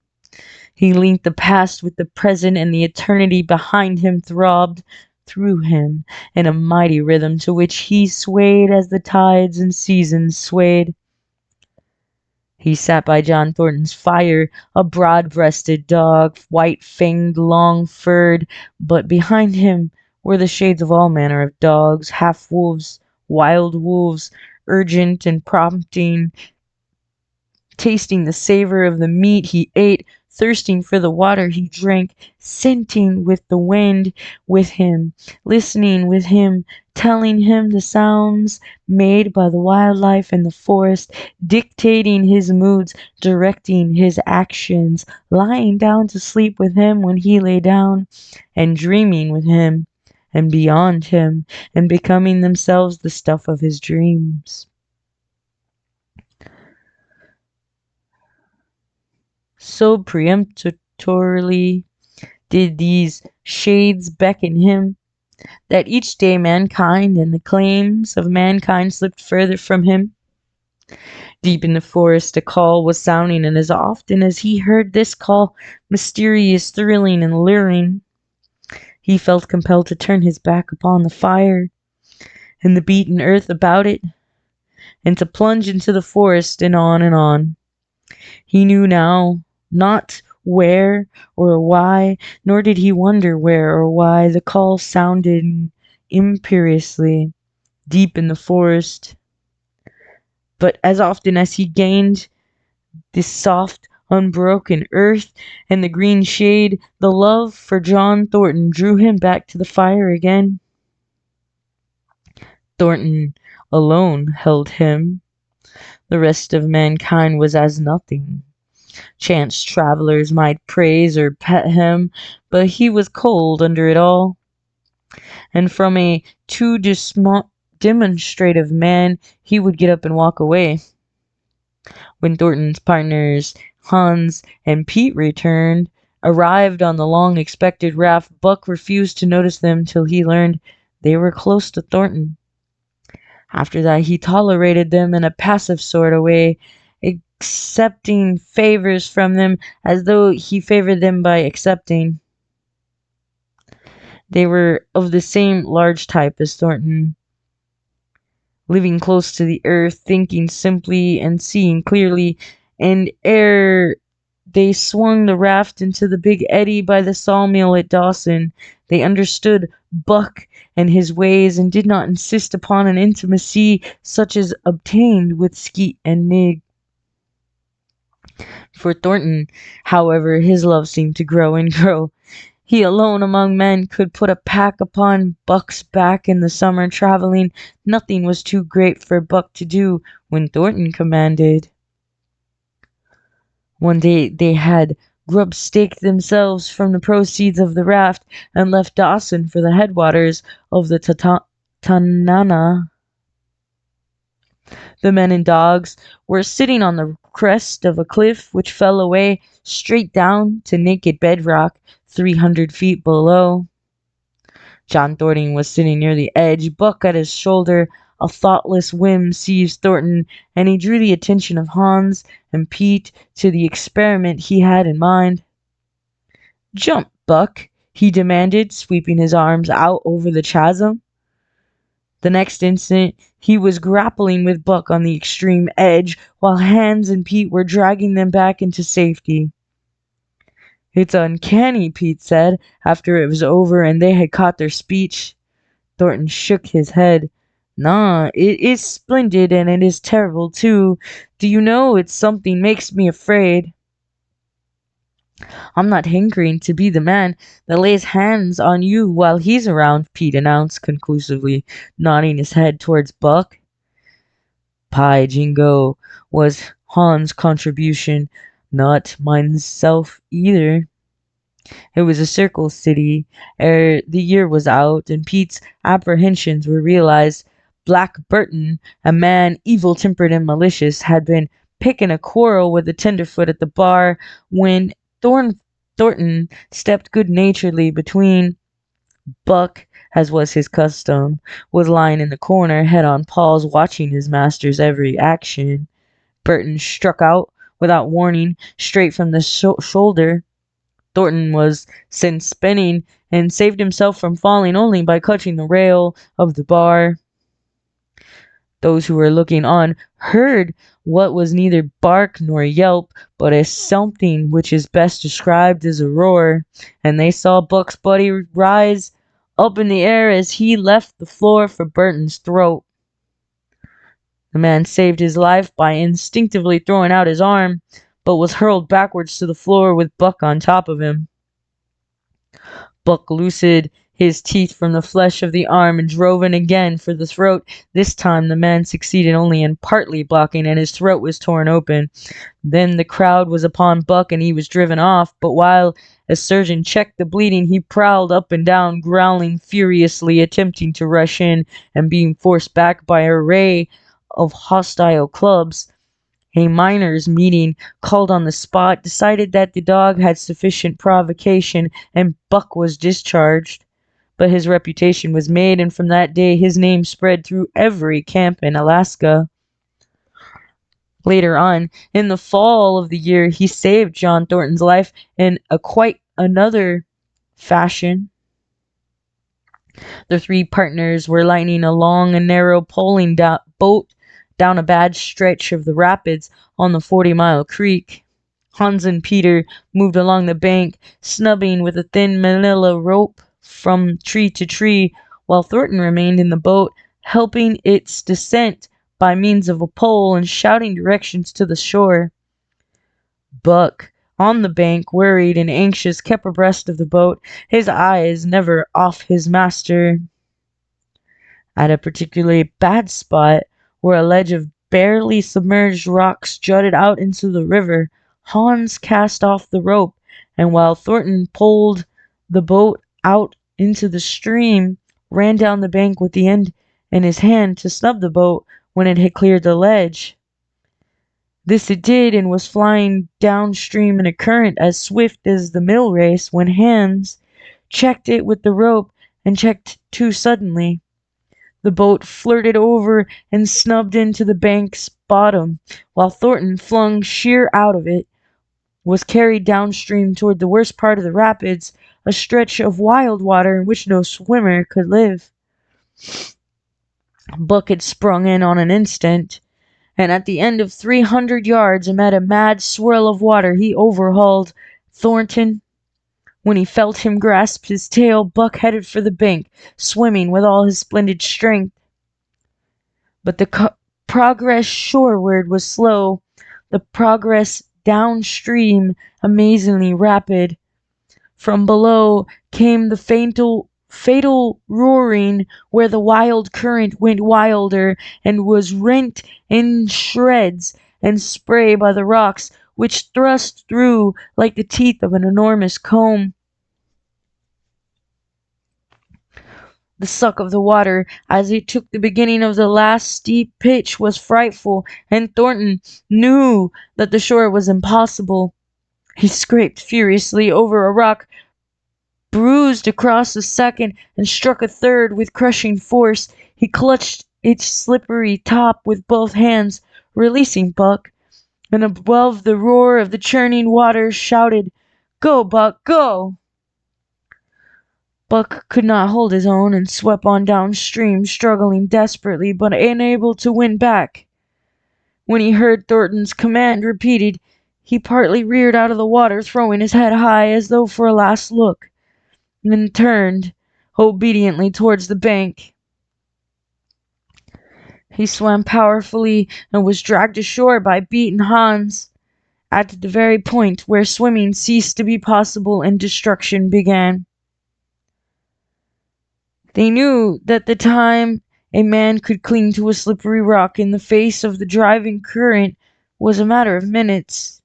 He linked the past with the present, and the eternity behind him throbbed through him in a mighty rhythm to which he swayed as the tides and seasons swayed. He sat by John Thornton's fire, a broad-breasted dog, white-fanged, long-furred, but behind him were the shades of all manner of dogs, half-wolves, wild wolves, urgent and prompting, tasting the savor of the meat he ate, thirsting for the water he drank, scenting with the wind with him, listening with him, telling him the sounds made by the wildlife in the forest, dictating his moods, directing his actions, lying down to sleep with him when he lay down, and dreaming with him and beyond him, and becoming themselves the stuff of his dreams. So peremptorily did these shades beckon him, that each day mankind and the claims of mankind slipped further from him. Deep in the forest a call was sounding, and as often as he heard this call, mysterious, thrilling, and luring, he felt compelled to turn his back upon the fire and the beaten earth about it, and to plunge into the forest and on and on. He knew now not where or why, nor did he wonder where or why the call sounded imperiously deep in the forest. But as often as he gained this soft, unbroken earth and the green shade, the love for John Thornton drew him back to the fire again. Thornton alone held him. The rest of mankind was as nothing. Chance travelers might praise or pet him, but he was cold under it all. And from a too demonstrative man, he would get up and walk away. When Thornton's partners, Hans and Pete, arrived on the long-expected raft, Buck refused to notice them till he learned they were close to Thornton. After that, he tolerated them in a passive sort of way, accepting favors from them as though he favored them by accepting. They were of the same large type as Thornton, living close to the earth, thinking simply and seeing clearly, and ere they swung the raft into the big eddy by the sawmill at Dawson, they understood Buck and his ways and did not insist upon an intimacy such as obtained with Skeet and Nig. For Thornton, however, his love seemed to grow and grow. He alone among men could put a pack upon Buck's back in the summer traveling. Nothing was too great for Buck to do when Thornton commanded. One day they had grub staked themselves from the proceeds of the raft and left Dawson for the headwaters of the Tanana. The men and dogs were sitting on the crest of a cliff which fell away straight down to naked bedrock 300 feet below. John Thornton was sitting near the edge, Buck at his shoulder. A thoughtless whim seized Thornton, and he drew the attention of Hans and Pete to the experiment he had in mind. "Jump, Buck," he demanded, sweeping his arms out over the chasm. The next instant he was grappling with Buck on the extreme edge, while Hans and Pete were dragging them back into safety. "It's uncanny," Pete said, after it was over and they had caught their speech. Thornton shook his head. "Nah, it is splendid, and it is terrible, too. Do you know, it's something makes me afraid." "I'm not hankering to be the man that lays hands on you while he's around," Pete announced conclusively, nodding his head towards Buck. "Pie Jingo," was Hans' contribution. "Not myself either." It was a circle city ere the year was out, and Pete's apprehensions were realized. Black Burton, a man evil-tempered and malicious, had been picking a quarrel with the tenderfoot at the bar when Thornton stepped good-naturedly between. Buck, as was his custom, was lying in the corner, head on paws, watching his master's every action. Burton struck out, without warning, straight from the shoulder. Thornton was sent spinning and saved himself from falling only by catching the rail of the bar. Those who were looking on heard what was neither bark nor yelp, but a something which is best described as a roar, and they saw Buck's body rise up in the air as he left the floor for Burton's throat. The man saved his life by instinctively throwing out his arm, but was hurled backwards to the floor with Buck on top of him. Buck loosened his teeth from the flesh of the arm and drove in again for the throat. This time the man succeeded only in partly blocking, and his throat was torn open. Then the crowd was upon Buck, and he was driven off, but while a surgeon checked the bleeding, he prowled up and down, growling furiously, attempting to rush in, and being forced back by an array of hostile clubs. A miners' meeting called on the spot decided that the dog had sufficient provocation, and Buck was discharged. But his reputation was made, and from that day his name spread through every camp in Alaska. Later on, in the fall of the year, he saved John Thornton's life in a quite another fashion. The three partners were lighting a long and narrow poling boat down a bad stretch of the rapids on the 40-mile creek. Hans and Peter moved along the bank, snubbing with a thin manila rope from tree to tree, while Thornton remained in the boat, helping its descent by means of a pole and shouting directions to the shore. Buck, on the bank, worried and anxious, kept abreast of the boat, his eyes never off his master. At a particularly bad spot, where a ledge of barely submerged rocks jutted out into the river, Hans cast off the rope, and while Thornton pulled the boat out into the stream, ran down the bank with the end in his hand to snub the boat when it had cleared the ledge. This it did, and was flying downstream in a current as swift as the mill race, when Hans checked it with the rope, and checked too suddenly. The boat flirted over and snubbed into the bank's bottom, while Thornton, flung sheer out of it, was carried downstream toward the worst part of the rapids, a stretch of wild water in which no swimmer could live. Buck had sprung in on an instant, and at the end of 300 yards, amid a mad swirl of water, he overhauled Thornton. When he felt him grasp his tail, Buck headed for the bank, swimming with all his splendid strength. But the progress shoreward was slow, the progress downstream amazingly rapid. From below came the fatal roaring, where the wild current went wilder and was rent in shreds and spray by the rocks, which thrust through like the teeth of an enormous comb. The suck of the water, as it took the beginning of the last steep pitch, was frightful, and Thornton knew that the shore was impossible. He scraped furiously over a rock, bruised across a second, and struck a third with crushing force. He clutched its slippery top with both hands, releasing Buck, and above the roar of the churning water shouted, "Go, Buck, go!" Buck could not hold his own and swept on downstream, struggling desperately, but unable to win back. When he heard Thornton's command repeated, he partly reared out of the water, throwing his head high as though for a last look, then turned obediently towards the bank. He swam powerfully and was dragged ashore by beaten Hans at the very point where swimming ceased to be possible and destruction began. They knew that the time a man could cling to a slippery rock in the face of the driving current was a matter of minutes,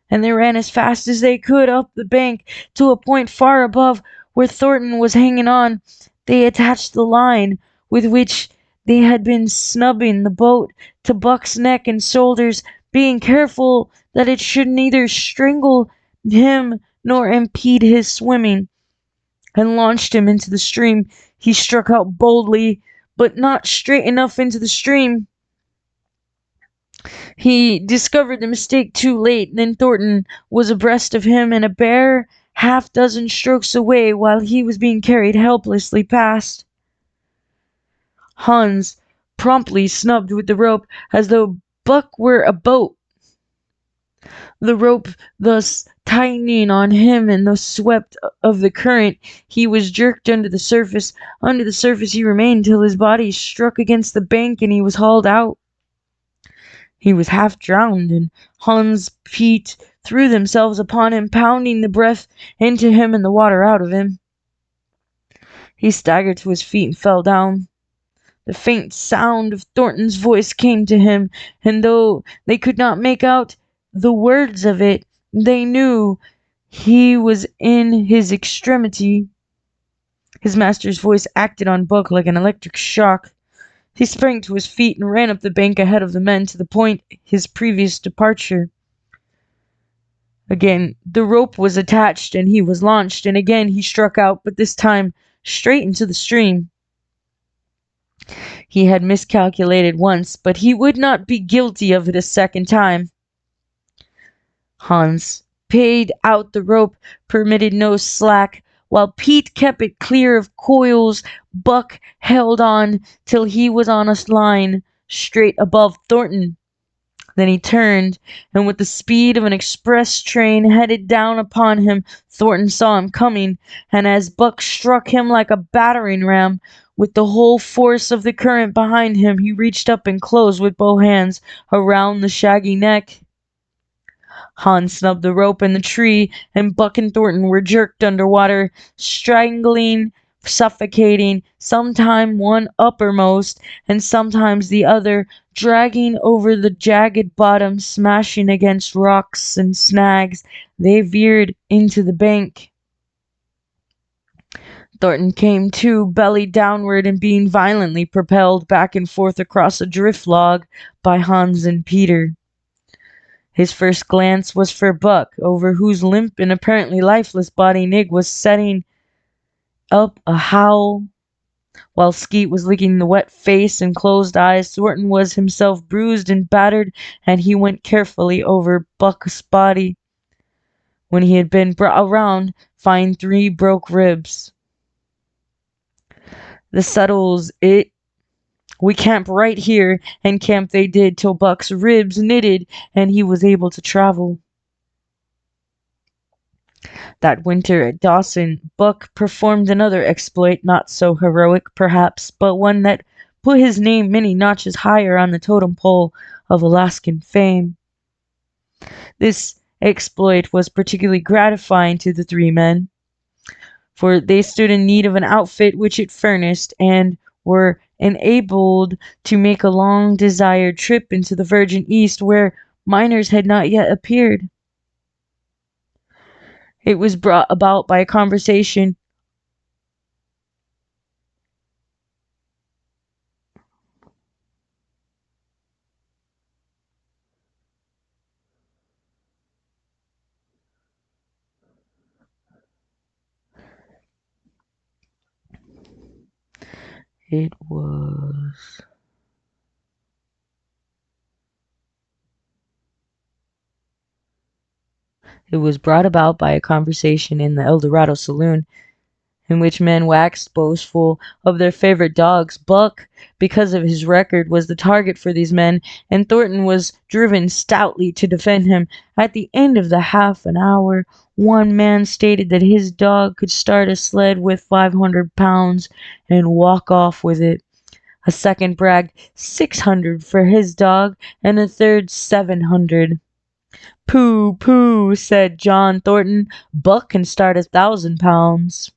and they ran as fast as they could up the bank to a point far above where Thornton was hanging on. They attached the line with which they had been snubbing the boat to Buck's neck and shoulders, being careful that it should neither strangle him nor impede his swimming, and launched him into the stream. He struck out boldly, but not straight enough into the stream. He discovered the mistake too late. Then Thornton was abreast of him and a bare half-dozen strokes away, while he was being carried helplessly past. Hans promptly snubbed with the rope as though Buck were a boat. The rope thus tightening on him in the sweep of the current, he was jerked under the surface. Under the surface he remained till his body struck against the bank and he was hauled out. He was half drowned, and Hans, Pete threw themselves upon him, pounding the breath into him and the water out of him. He staggered to his feet and fell down. The faint sound of Thornton's voice came to him, and though they could not make out the words of it, they knew he was in his extremity. His master's voice acted on Buck like an electric shock. He sprang to his feet and ran up the bank ahead of the men to the point his previous departure. Again the rope was attached and he was launched, and again he struck out, but this time straight into the stream. He had miscalculated once, but he would not be guilty of it a second time. Hans paid out the rope, permitted no slack, while Pete kept it clear of coils. Buck held on till he was on a line straight above Thornton. Then he turned, and with the speed of an express train headed down upon him. Thornton saw him coming, and as Buck struck him like a battering ram, with the whole force of the current behind him, he reached up and closed with both hands around the shaggy neck. Hans snubbed the rope in the tree, and Buck and Thornton were jerked underwater, strangling, suffocating, sometimes one uppermost, and sometimes the other, dragging over the jagged bottom, smashing against rocks and snags. They veered into the bank. Thornton came to, belly downward, and being violently propelled back and forth across a drift log by Hans and Peter. His first glance was for Buck, over whose limp and apparently lifeless body Nig was setting up a howl. While Skeet was licking the wet face and closed eyes, Thornton was himself bruised and battered, and he went carefully over Buck's body. When he had been brought around, find 3 broke ribs. "This settles it. We camp right here," and camp they did till Buck's ribs knitted and he was able to travel. That winter at Dawson, Buck performed another exploit, not so heroic perhaps, but one that put his name many notches higher on the totem pole of Alaskan fame. This exploit was particularly gratifying to the 3 men, for they stood in need of an outfit which it furnished, and were enabled to make a long-desired trip into the Virgin East, where miners had not yet appeared. It was brought about by a conversation It was It was brought about by a conversation in the El Dorado saloon, in which men waxed boastful of their favorite dogs. Buck, because of his record, was the target for these men, and Thornton was driven stoutly to defend him. At the end of the half an hour, one man stated that his dog could start a sled with 500 pounds and walk off with it. A second bragged 600 for his dog, and a third 700. "Pooh, pooh," said John Thornton. "Buck can start 1,000 pounds."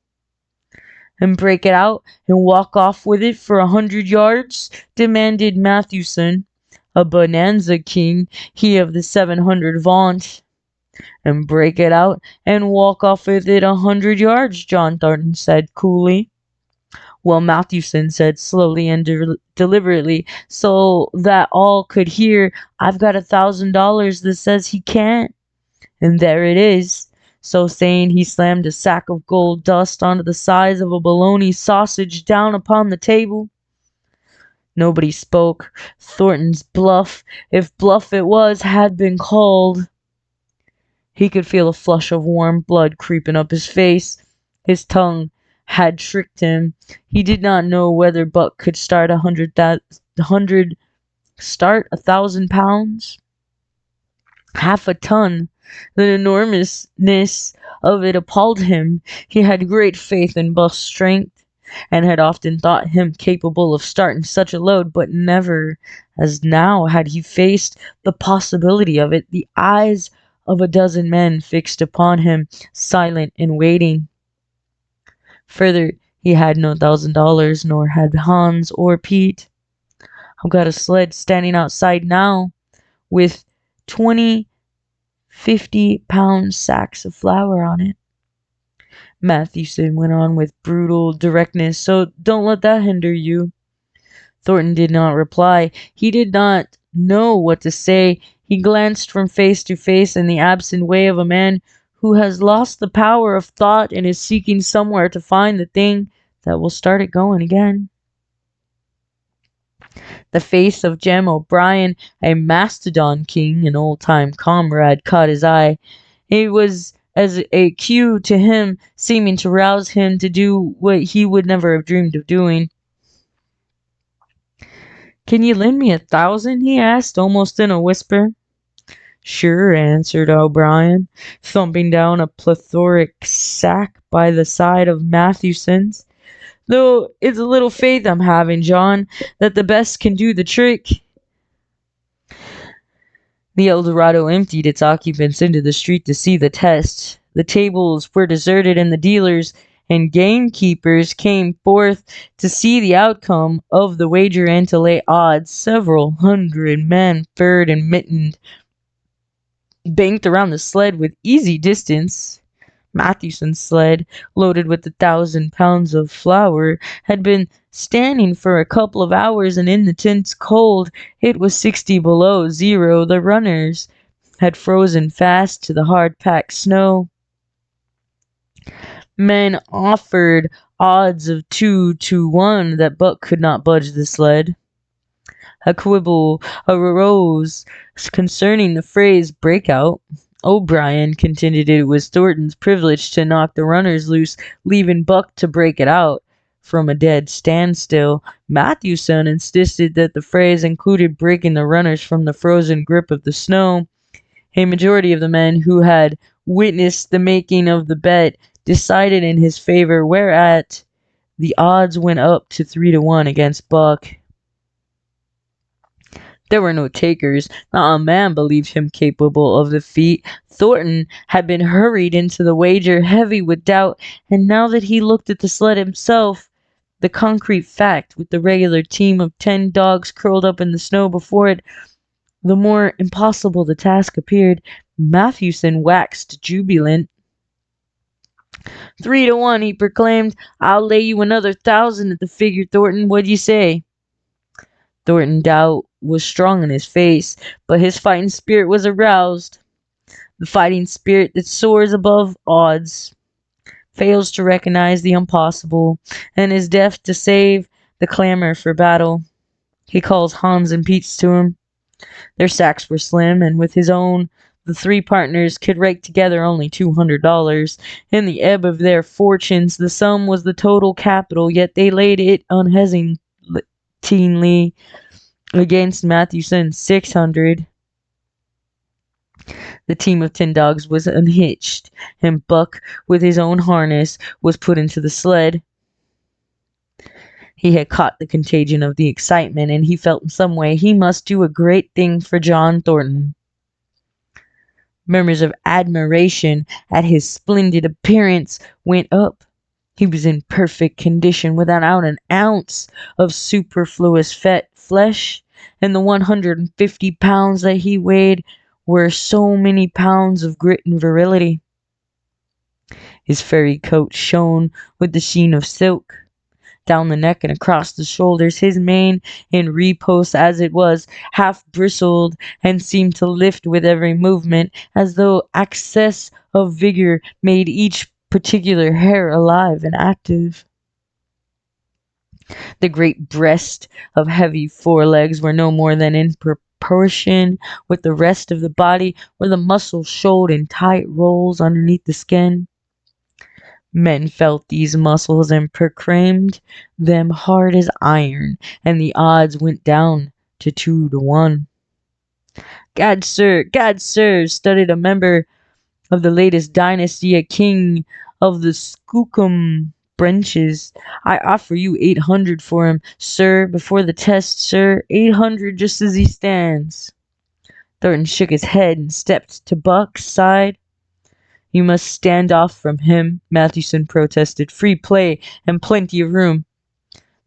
"And break it out and walk off with it for 100 yards?" demanded Mathewson. "A bonanza king, he of the 700 vaunt." "And break it out and walk off with it 100 yards," John Thornton said coolly. "Well," Mathewson said slowly and deliberately, so that all could hear, "I've got $1,000 that says he can't. And there it is." So saying, he slammed a sack of gold dust onto the size of a bologna sausage down upon the table. Nobody spoke. Thornton's bluff, if bluff it was, had been called. He could feel a flush of warm blood creeping up his face. His tongue had tricked him. He did not know whether Buck could start 1,000 pounds. Half a ton. The enormousness of it appalled him. He had great faith in Buck's strength, and had often thought him capable of starting such a load, but never as now had he faced the possibility of it. The eyes of a dozen men fixed upon him, silent and waiting. Further, he had no $1,000, nor had Hans or Pete. "I've got a sled standing outside now, with 20 50-pound sacks of flour on it," Mathewson went on with brutal directness, "so don't let that hinder you." Thornton did not reply. He did not know what to say. He glanced from face to face in the absent way of a man who has lost the power of thought and is seeking somewhere to find the thing that will start it going again. The face of Jem O'Brien, a Mastodon King, an old-time comrade, caught his eye. It was as a cue to him, seeming to rouse him to do what he would never have dreamed of doing. "Can you lend me 1,000?" he asked, almost in a whisper. "Sure," answered O'Brien, thumping down a plethoric sack by the side of Mathewson's. "Though it's a little faith I'm having, John, that the best can do the trick." The El Dorado emptied its occupants into the street to see the test. The tables were deserted, and the dealers and gamekeepers came forth to see the outcome of the wager and to lay odds. Several hundred men, furred and mittened, banked around the sled with easy distance. Mathewson's sled, loaded with 1,000 pounds of flour, had been standing for a couple of hours, and in the tense cold, it was 60 below zero. The runners had frozen fast to the hard-packed snow. Men offered odds of 2 to 1 that Buck could not budge the sled. A quibble arose concerning the phrase breakout. O'Brien contended it was Thornton's privilege to knock the runners loose, leaving Buck to break it out from a dead standstill. Matthewson insisted that the phrase included breaking the runners from the frozen grip of the snow. A majority of the men who had witnessed the making of the bet decided in his favor, whereat the odds went up to 3 to 1 against Buck. There were no takers. Not a man believed him capable of the feat. Thornton had been hurried into the wager heavy with doubt, and now that he looked at the sled himself, the concrete fact, with the regular team of 10 dogs curled up in the snow before it, the more impossible the task appeared. Matthewson waxed jubilant. 3 to 1, he proclaimed. I'll lay you another 1,000 at the figure, Thornton. What do you say? Thornton doubt was strong in his face, but his fighting spirit was aroused. The fighting spirit that soars above odds, fails to recognize the impossible, and is deaf to save the clamor for battle. He calls Hans and Peets to him. Their sacks were slim, and with his own, the 3 partners could rake together only $200. In the ebb of their fortunes, the sum was the total capital, yet they laid it unhesitatingly against Matthewson's 600. The team of 10 dogs was unhitched, and Buck, with his own harness, was put into the sled. He had caught the contagion of the excitement, and he felt in some way he must do a great thing for John Thornton. Murmurs of admiration at his splendid appearance went up. He was in perfect condition, without an ounce of superfluous flesh, and the 150 pounds that he weighed were so many pounds of grit and virility. His furry coat shone with the sheen of silk. Down the neck and across the shoulders, his mane, in repose as it was, half bristled and seemed to lift with every movement, as though access of vigor made each particular hair alive and active. The great breast of heavy forelegs were no more than in proportion with the rest of the body, where the muscles showed in tight rolls underneath the skin. Men felt these muscles and proclaimed them hard as iron, and the odds went down to 2 to 1. Gad, sir, stuttered a member of the latest dynasty, a king of the Skookum branches. I offer you 800 for him, sir, before the test, sir. 800 just as he stands. Thornton shook his head and stepped to Buck's side. You must stand off from him, Matthewson protested. Free play and plenty of room.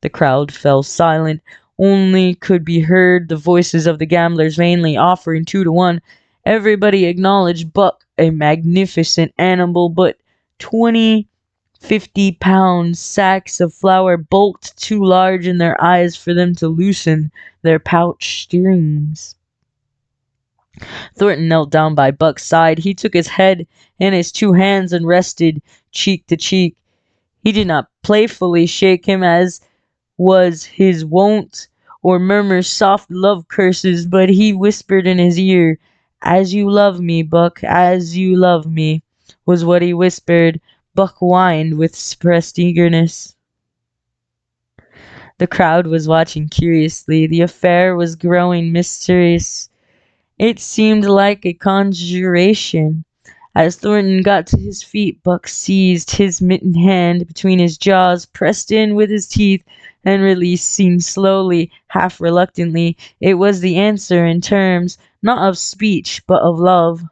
The crowd fell silent. Only could be heard the voices of the gamblers vainly offering 2 to 1. Everybody acknowledged Buck a magnificent animal, but 50-pound sacks of flour bulked too large in their eyes for them to loosen their pouch strings. Thornton knelt down by Buck's side. He took his head in his 2 hands and rested cheek to cheek. He did not playfully shake him as was his wont, or murmur soft love curses, but he whispered in his ear, "As you love me, Buck, as you love me," was what he whispered. Buck whined with suppressed eagerness. The crowd was watching curiously. The affair was growing mysterious. It seemed like a conjuration. As Thornton got to his feet, Buck seized his mittened hand between his jaws, pressed in with his teeth, and releasing slowly, half reluctantly. It was the answer in terms, not of speech, but of love.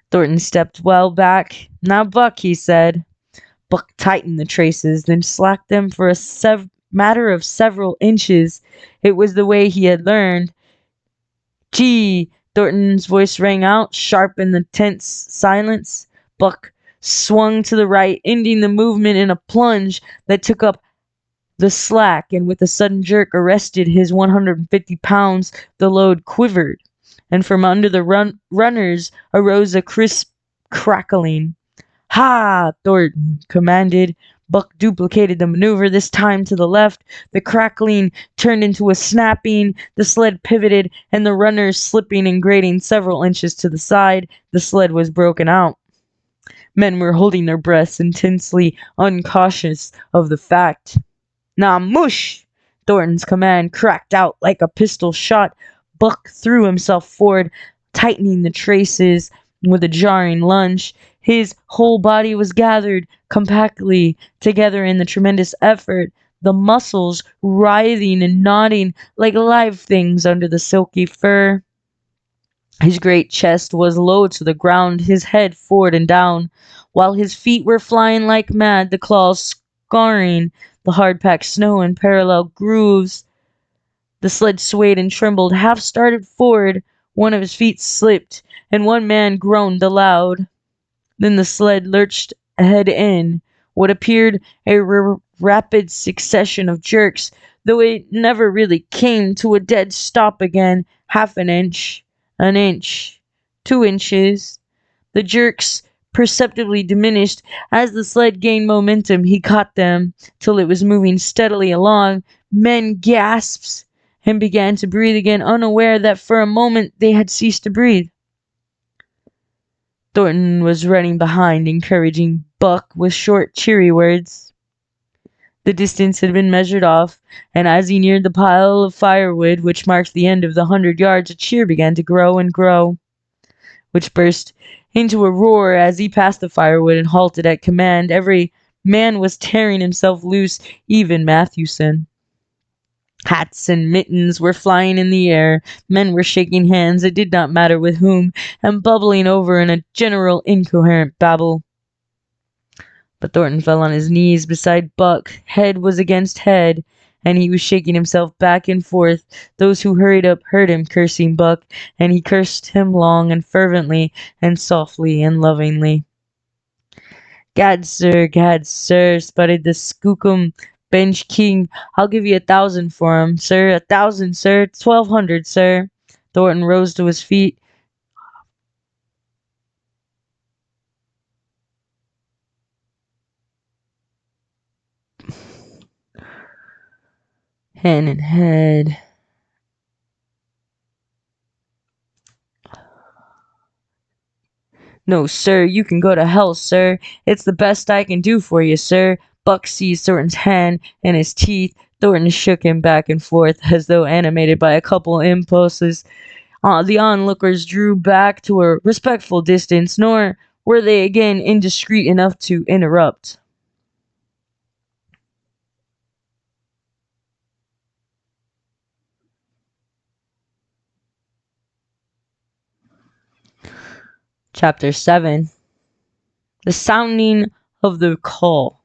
Thornton stepped well back. "Now, Buck," he said. Buck tightened the traces, then slacked them for a matter of several inches. It was the way he had learned. "Gee!" Thornton's voice rang out, sharp in the tense silence. Buck swung to the right, ending the movement in a plunge that took up the slack, and with a sudden jerk arrested his 150 pounds. The load quivered, and from under the runners arose a crisp crackling. "Ha!" Thornton commanded. Buck duplicated the maneuver, this time to the left. The crackling turned into a snapping. The sled pivoted, and the runners slipping and grating several inches to the side. The sled was broken out. Men were holding their breaths, intensely uncautious of the fact. "Nah, mush!" Thornton's command cracked out like a pistol shot. Buck threw himself forward, tightening the traces with a jarring lunge. His whole body was gathered compactly together in the tremendous effort, the muscles writhing and knotting like live things under the silky fur. His great chest was low to the ground, his head forward and down, while his feet were flying like mad, the claws scarring the hard-packed snow in parallel grooves. The sled swayed and trembled, half started forward. One of his feet slipped, and one man groaned aloud. Then the sled lurched ahead in what appeared a rapid succession of jerks, though it never really came to a dead stop again. Half an inch, 2 inches. The jerks perceptibly diminished as the sled gained momentum. He caught them till it was moving steadily along. Men gasped and began to breathe again, unaware that for a moment they had ceased to breathe. Thornton was running behind, encouraging Buck with short, cheery words. The distance had been measured off, and as he neared the pile of firewood which marked the end of the 100 yards, a cheer began to grow and grow, which burst into a roar as he passed the firewood and halted at command. Every man was tearing himself loose, even Matthewson. Hats and mittens were flying in the air. Men were shaking hands, it did not matter with whom, and bubbling over in a general incoherent babble. But Thornton fell on his knees beside Buck. Head was against head, and he was shaking himself back and forth. Those who hurried up heard him cursing Buck, and he cursed him long and fervently and softly and lovingly. Gad, sir, sputtered the skookum bench king. "I'll give you 1,000 for him, sir. 1,000, sir. 1,200, sir." Thornton rose to his feet. Hand in head. "No, sir, you can go to hell, sir. It's the best I can do for you, sir." Buck seized Thornton's hand in his teeth. Thornton shook him back and forth as though animated by a couple impulses. The onlookers drew back to a respectful distance, nor were they again indiscreet enough to interrupt. Chapter 7. The sounding of the call.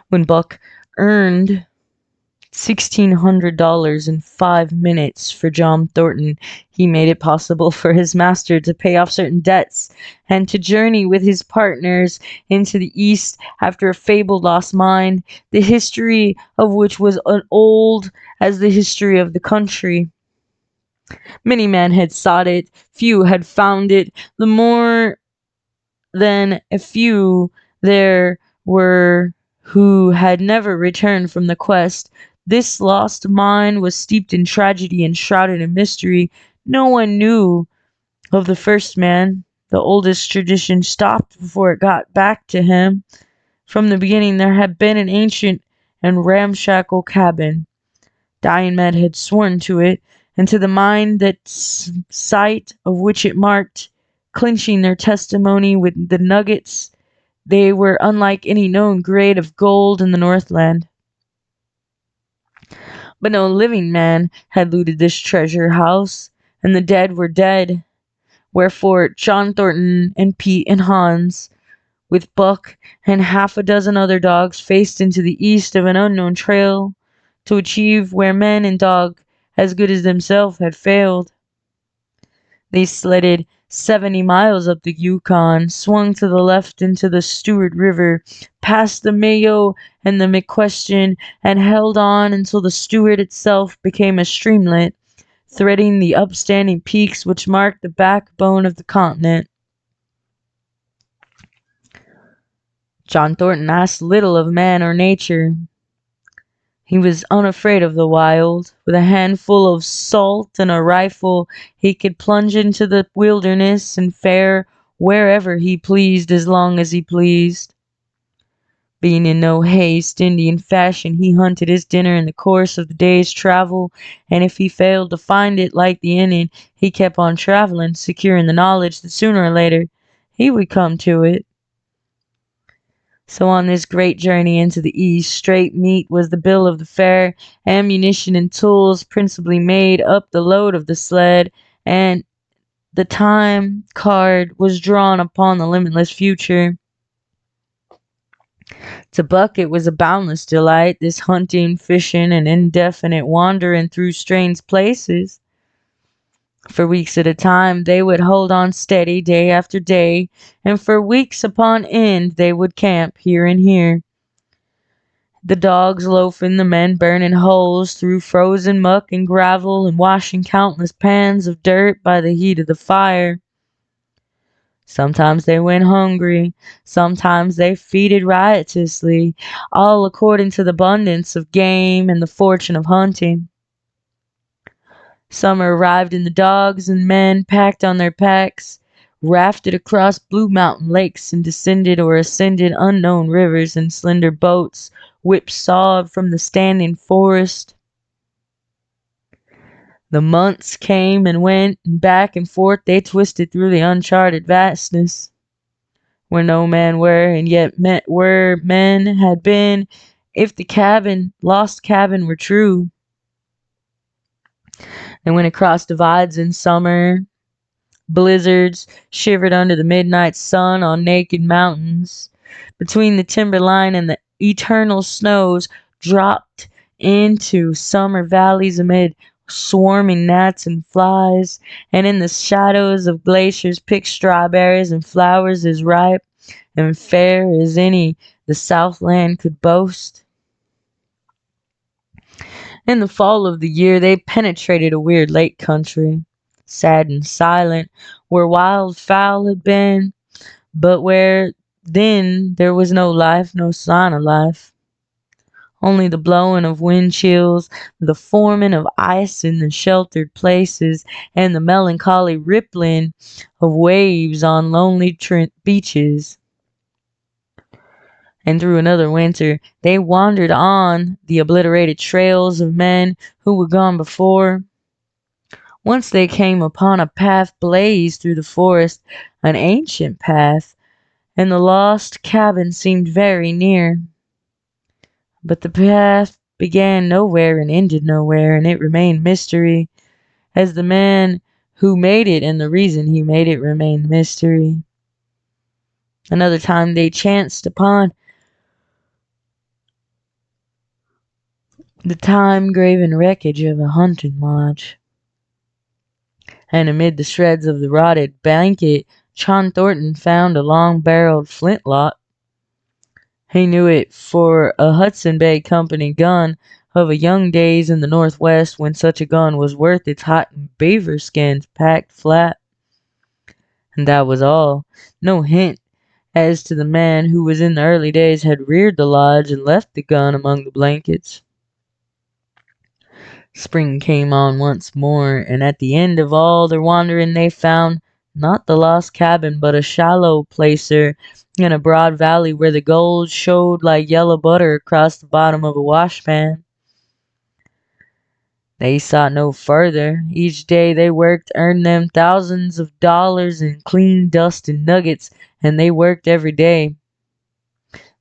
When Buck earned $1,600 in 5 minutes for John Thornton, he made it possible for his master to pay off certain debts and to journey with his partners into the East after a fabled lost mine, the history of which was as old as the history of the country. Many men had sought it, few had found it. The more than a few there were who had never returned from the quest. This lost mine was steeped in tragedy and shrouded in mystery. No one knew of the first man. The oldest tradition stopped before it got back to him. From the beginning there had been an ancient and ramshackle cabin. Dying men had sworn to it, and to the mine that sight of which it marked, clinching their testimony with the nuggets. They were unlike any known grade of gold in the Northland. But no living man had looted this treasure house, and the dead were dead. Wherefore John Thornton and Pete and Hans, with Buck and half a dozen other dogs, faced into the east of an unknown trail to achieve where men and dog as good as themselves had failed. They sledded 70 miles up the Yukon, swung to the left into the Stewart River, past the Mayo and the McQuestion, and held on until the Stewart itself became a streamlet, threading the upstanding peaks which marked the backbone of the continent. John Thornton asked little of man or nature. He was unafraid of the wild. With a handful of salt and a rifle, he could plunge into the wilderness and fare wherever he pleased as long as he pleased. Being in no haste, Indian fashion, he hunted his dinner in the course of the day's travel, and if he failed to find it like the Indian, he kept on traveling, secure in the knowledge that sooner or later he would come to it. So on this great journey into the East, straight meat was the bill of the fare, ammunition and tools principally made up the load of the sled, and the time card was drawn upon the limitless future. To Buck it was a boundless delight, this hunting, fishing, and indefinite wandering through strange places. For weeks at a time they would hold on steady day after day, and for weeks upon end they would camp here and here. The dogs loafing, the men burning holes through frozen muck and gravel and washing countless pans of dirt by the heat of the fire. Sometimes they went hungry, sometimes they feasted riotously, all according to the abundance of game and the fortune of hunting. Summer arrived and the dogs and men packed on their packs, rafted across blue mountain lakes and descended or ascended unknown rivers in slender boats, whip-sawed from the standing forest. The months came and went, and back and forth they twisted through the uncharted vastness, where no man were, and yet where men had been, if the lost cabin were true. They went across divides in summer, blizzards shivered under the midnight sun on naked mountains. Between the timberline and the eternal snows dropped into summer valleys amid swarming gnats and flies, and in the shadows of glaciers picked strawberries and flowers as ripe and fair as any the Southland could boast. In the fall of the year they penetrated a weird lake country, sad and silent, where wild fowl had been, but where then there was no life, no sign of life. Only the blowing of wind chills, the forming of ice in the sheltered places, and the melancholy rippling of waves on lonely beaches. And through another winter they wandered on the obliterated trails of men who were gone before. Once they came upon a path blazed through the forest, an ancient path, and the lost cabin seemed very near. But the path began nowhere and ended nowhere, and it remained mystery, as the man who made it and the reason he made it remained mystery. Another time they chanced upon the time-graven wreckage of a hunting lodge, and amid the shreds of the rotted blanket John Thornton found a long-barreled flintlock. He knew it for a Hudson Bay Company gun of a young days in the Northwest, when such a gun was worth its hide beaver skins packed flat. And that was all. No hint as to the man who was in the early days had reared the lodge and left the gun among the blankets. Spring came on once more, and at the end of all their wandering they found not the lost cabin, but a shallow placer in a broad valley where the gold showed like yellow butter across the bottom of a washpan. They sought no further. Each day they worked earned them thousands of dollars in clean dust and nuggets, and they worked every day.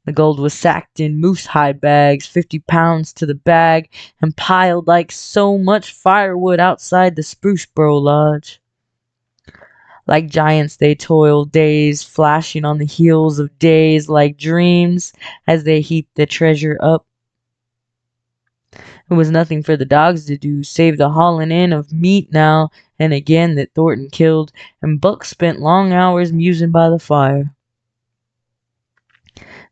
The gold was sacked in moose-hide bags, 50 pounds to the bag, and piled like so much firewood outside the Spruce Boro Lodge. Like giants they toiled, days flashing on the heels of days like dreams as they heaped the treasure up. It was nothing for the dogs to do save the hauling in of meat now and again that Thornton killed, and Buck spent long hours musing by the fire.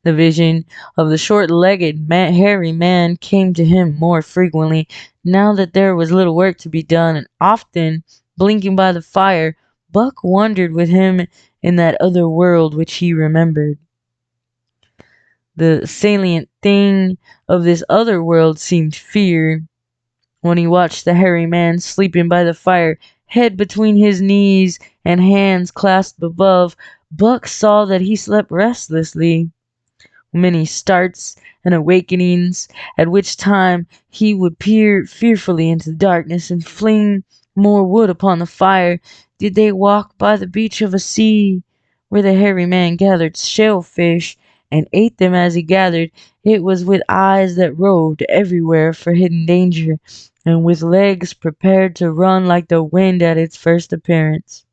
The vision of the short-legged, hairy man came to him more frequently, now that there was little work to be done, and often, blinking by the fire, Buck wandered with him in that other world which he remembered. The salient thing of this other world seemed fear. When he watched the hairy man sleeping by the fire, head between his knees and hands clasped above, Buck saw that he slept restlessly. Many starts and awakenings, at which time he would peer fearfully into the darkness and fling more wood upon the fire, did they walk by the beach of a sea, where the hairy man gathered shellfish and ate them as he gathered. It was with eyes that roved everywhere for hidden danger, and with legs prepared to run like the wind at its first appearance.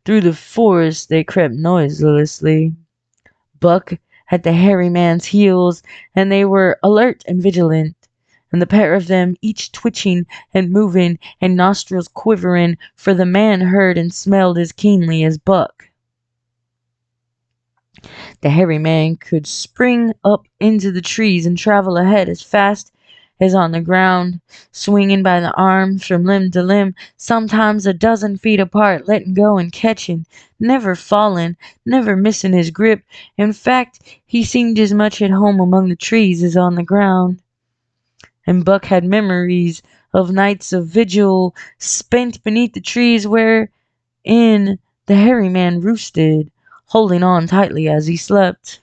Through the forest they crept noiselessly, Buck at the hairy man's heels, and they were alert and vigilant, and the pair of them each twitching and moving and nostrils quivering, for the man heard and smelled as keenly as Buck. The hairy man could spring up into the trees and travel ahead as fast as on the ground, swinging by the arms from limb to limb, sometimes a dozen feet apart, letting go and catching, never falling, never missing his grip. In fact, he seemed as much at home among the trees as on the ground. And Buck had memories of nights of vigil spent beneath the trees wherein the hairy man roosted, holding on tightly as he slept.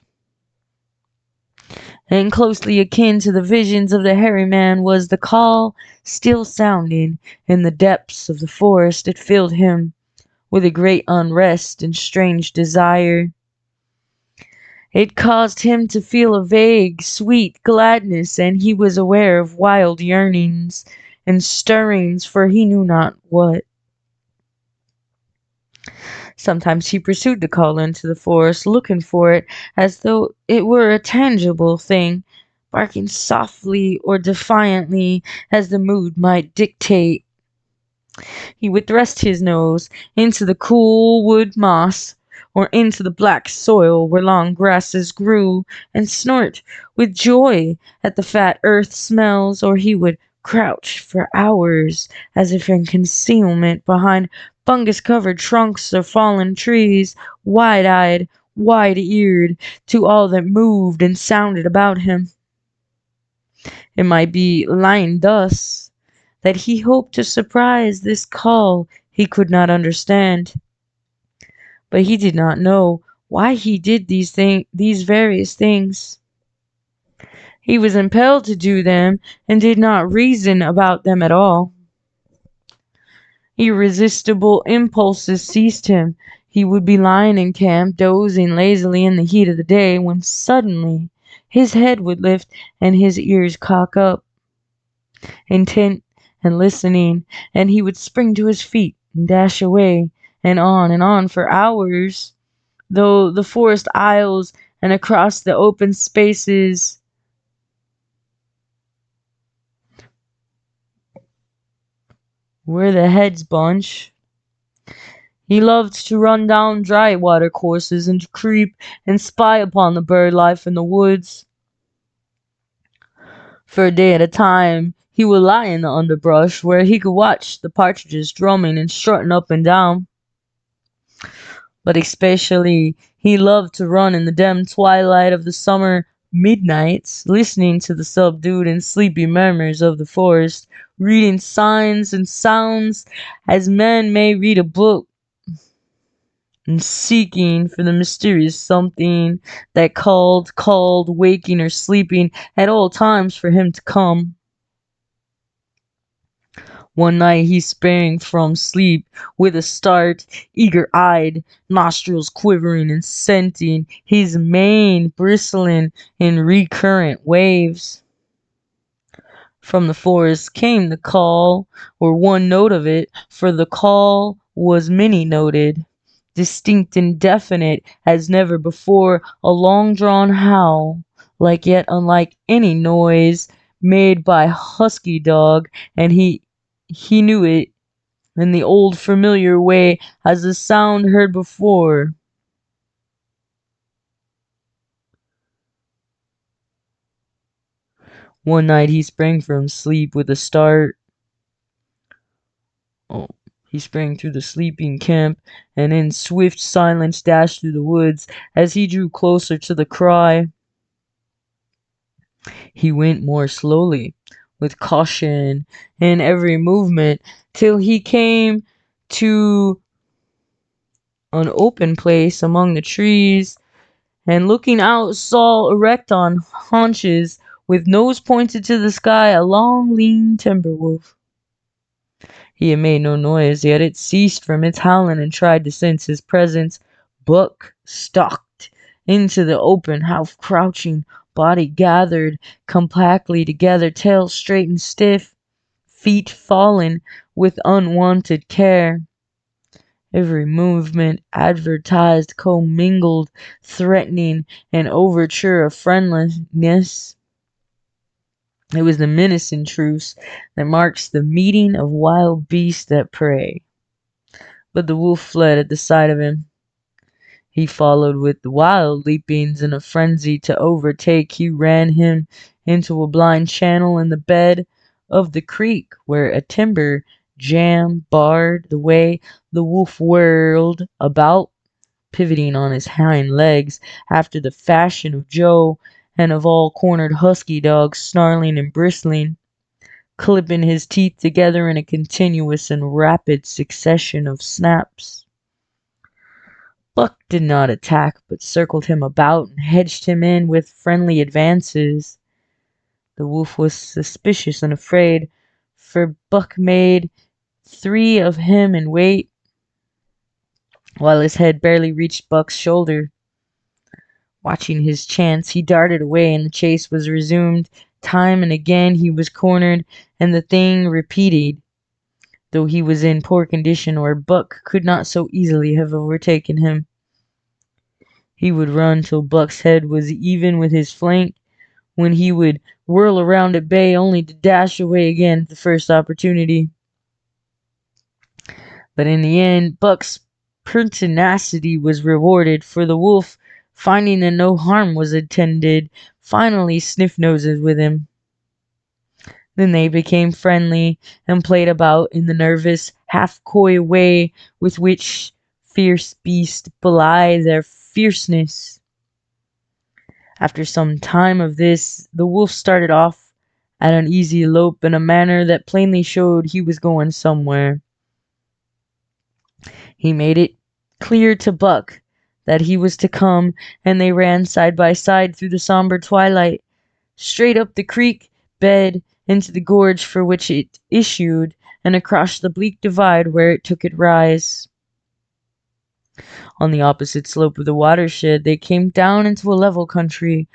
And closely akin to the visions of the hairy man was the call still sounding in the depths of the forest. It filled him with a great unrest and strange desire. It caused him to feel a vague, sweet gladness, and he was aware of wild yearnings and stirrings for he knew not what. Sometimes he pursued the call into the forest, looking for it as though it were a tangible thing, barking softly or defiantly as the mood might dictate. He would thrust his nose into the cool wood moss or into the black soil where long grasses grew, and snort with joy at the fat earth smells, or he would crouch for hours as if in concealment behind fungus-covered trunks of fallen trees, wide-eyed, wide-eared to all that moved and sounded about him. It might be lying thus that he hoped to surprise this call he could not understand. But he did not know why he did these various things. He was impelled to do them and did not reason about them at all. Irresistible impulses seized him. He would be lying in camp, dozing lazily in the heat of the day, when suddenly his head would lift and his ears cock up, intent and listening, and he would spring to his feet and dash away and on for hours, though the forest aisles and across the open spaces where the heads bunch. He loved to run down dry water courses and to creep and spy upon the bird life in the woods. For a day at a time, he would lie in the underbrush where he could watch the partridges drumming and strutting up and down. But especially he loved to run in the dim twilight of the summer midnights, listening to the subdued and sleepy murmurs of the forest, reading signs and sounds as men may read a book, and seeking for the mysterious something that called, waking or sleeping at all times for him to come. One night he sprang from sleep with a start, eager-eyed, nostrils quivering and scenting, his mane bristling in recurrent waves. From the forest came the call, or one note of it, for the call was many-noted, distinct and definite as never before, a long-drawn howl, like yet unlike any noise made by husky dog, and he knew it in the old familiar way as a sound heard before. One night he sprang from sleep with a start. Oh. He sprang through the sleeping camp and in swift silence dashed through the woods. As he drew closer to the cry, he went more slowly, with caution in every movement, till he came to an open place among the trees, and looking out saw erect on haunches, with nose pointed to the sky, a long lean timber wolf. He had made no noise, yet it ceased from its howling and tried to sense his presence. Buck stalked into the open, half crouching, body gathered compactly together, tail straight and stiff, feet fallen with unwonted care. Every movement advertised commingled threatening and overture of friendliness. It was the menacing truce that marks the meeting of wild beasts that prey. But the wolf fled at the sight of him. He followed with the wild leapings in a frenzy to overtake. He ran him into a blind channel in the bed of the creek, where a timber jam barred the way. The wolf whirled about, pivoting on his hind legs after the fashion of Joe and of all cornered husky dogs, snarling and bristling, clipping his teeth together in a continuous and rapid succession of snaps. Buck did not attack, but circled him about and hedged him in with friendly advances. The wolf was suspicious and afraid, for Buck made 3 of him in weight, while his head barely reached Buck's shoulder. Watching his chance, he darted away, and the chase was resumed. Time and again he was cornered, and the thing repeated, though he was in poor condition, or Buck could not so easily have overtaken him. He would run till Buck's head was even with his flank, when he would whirl around at bay, only to dash away again at the first opportunity. But in the end, Buck's pertinacity was rewarded, for the wolf, finding that no harm was intended, finally sniffed noses with him. Then they became friendly, and played about in the nervous, half-coy way with which fierce beasts belie their fierceness. After some time of this, the wolf started off at an easy lope in a manner that plainly showed he was going somewhere. He made it clear to Buck that he was to come, and they ran side by side through the somber twilight, straight up the creek bed into the gorge for which it issued, and across the bleak divide where it took its rise. On the opposite slope of the watershed, they came down into a level country,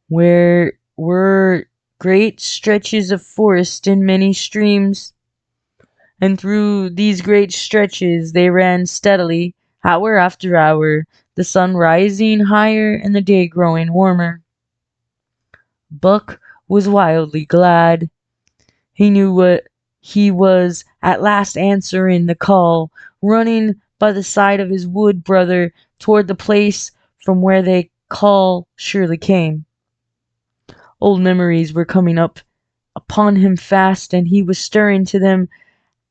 where were great stretches of forest and many streams. And through these great stretches they ran steadily, hour after hour, the sun rising higher and the day growing warmer. Buck was wildly glad. He knew what he was at last answering the call, running by the side of his wood brother toward the place from where the call surely came. Old memories were coming up upon him fast, and he was stirring to them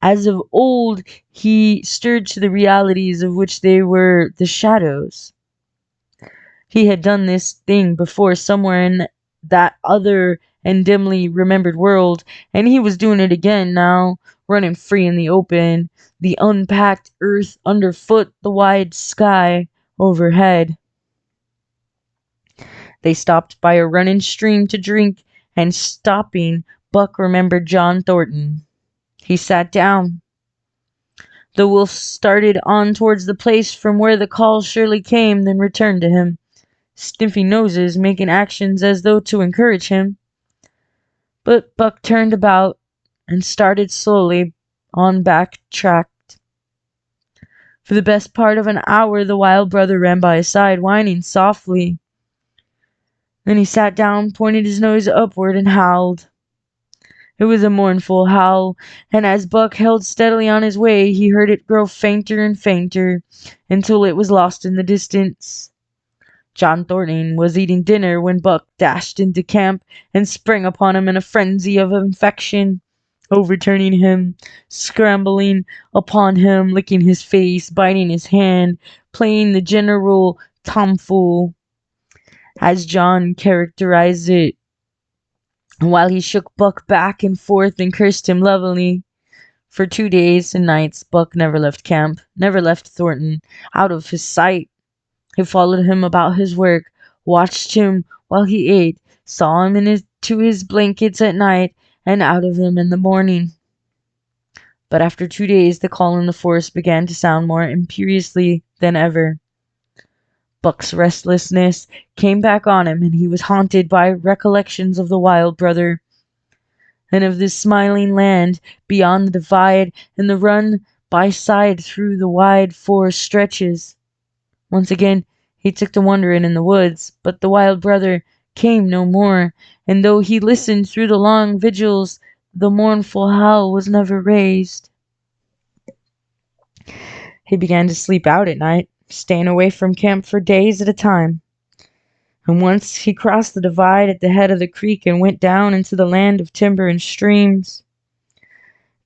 as of old he stirred to the realities of which they were the shadows. He had done this thing before somewhere in that other and dimly remembered world, and he was doing it again now, running free in the open, the unpacked earth underfoot, the wide sky overhead. They stopped by a running stream to drink, and stopping, Buck remembered John Thornton. He sat down. The wolf started on towards the place from where the call surely came, then returned to him, sniffing noses, making actions as though to encourage him. But Buck turned about and started slowly on back track. For the best part of an hour the wild brother ran by his side, whining softly. Then he sat down, pointed his nose upward, and howled. It was a mournful howl, and as Buck held steadily on his way, he heard it grow fainter and fainter, until it was lost in the distance. John Thornton was eating dinner when Buck dashed into camp and sprang upon him in a frenzy of affection. overturning him, scrambling upon him, licking his face, biting his hand, playing the general tomfool, as John characterized it, while he shook Buck back and forth and cursed him lovingly. For 2 days and nights, Buck never left camp, never left Thornton out of his sight. He followed him about his work, watched him while he ate, saw him to his blankets at night, and out of them in the morning. But after 2 days, the call in the forest began to sound more imperiously than ever. Buck's restlessness came back on him, and he was haunted by recollections of the wild brother, and of this smiling land beyond the divide, and the run by side through the wide forest stretches. Once again he took to wandering in the woods, but the wild brother came no more, and though he listened through the long vigils, the mournful howl was never raised. He began to sleep out at night, staying away from camp for days at a time. And once he crossed the divide at the head of the creek and went down into the land of timber and streams.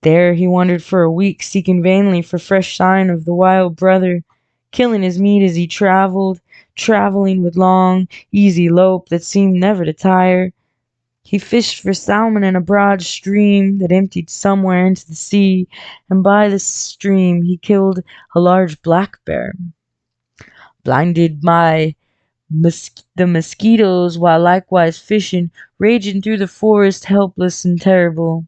There he wandered for a week, seeking vainly for fresh sign of the wild brother, killing his meat as he traveling with long, easy lope that seemed never to tire. He fished for salmon in a broad stream that emptied somewhere into the sea, and by the stream he killed a large black bear. Blinded by the mosquitoes, while likewise fishing, raging through the forest, helpless and terrible.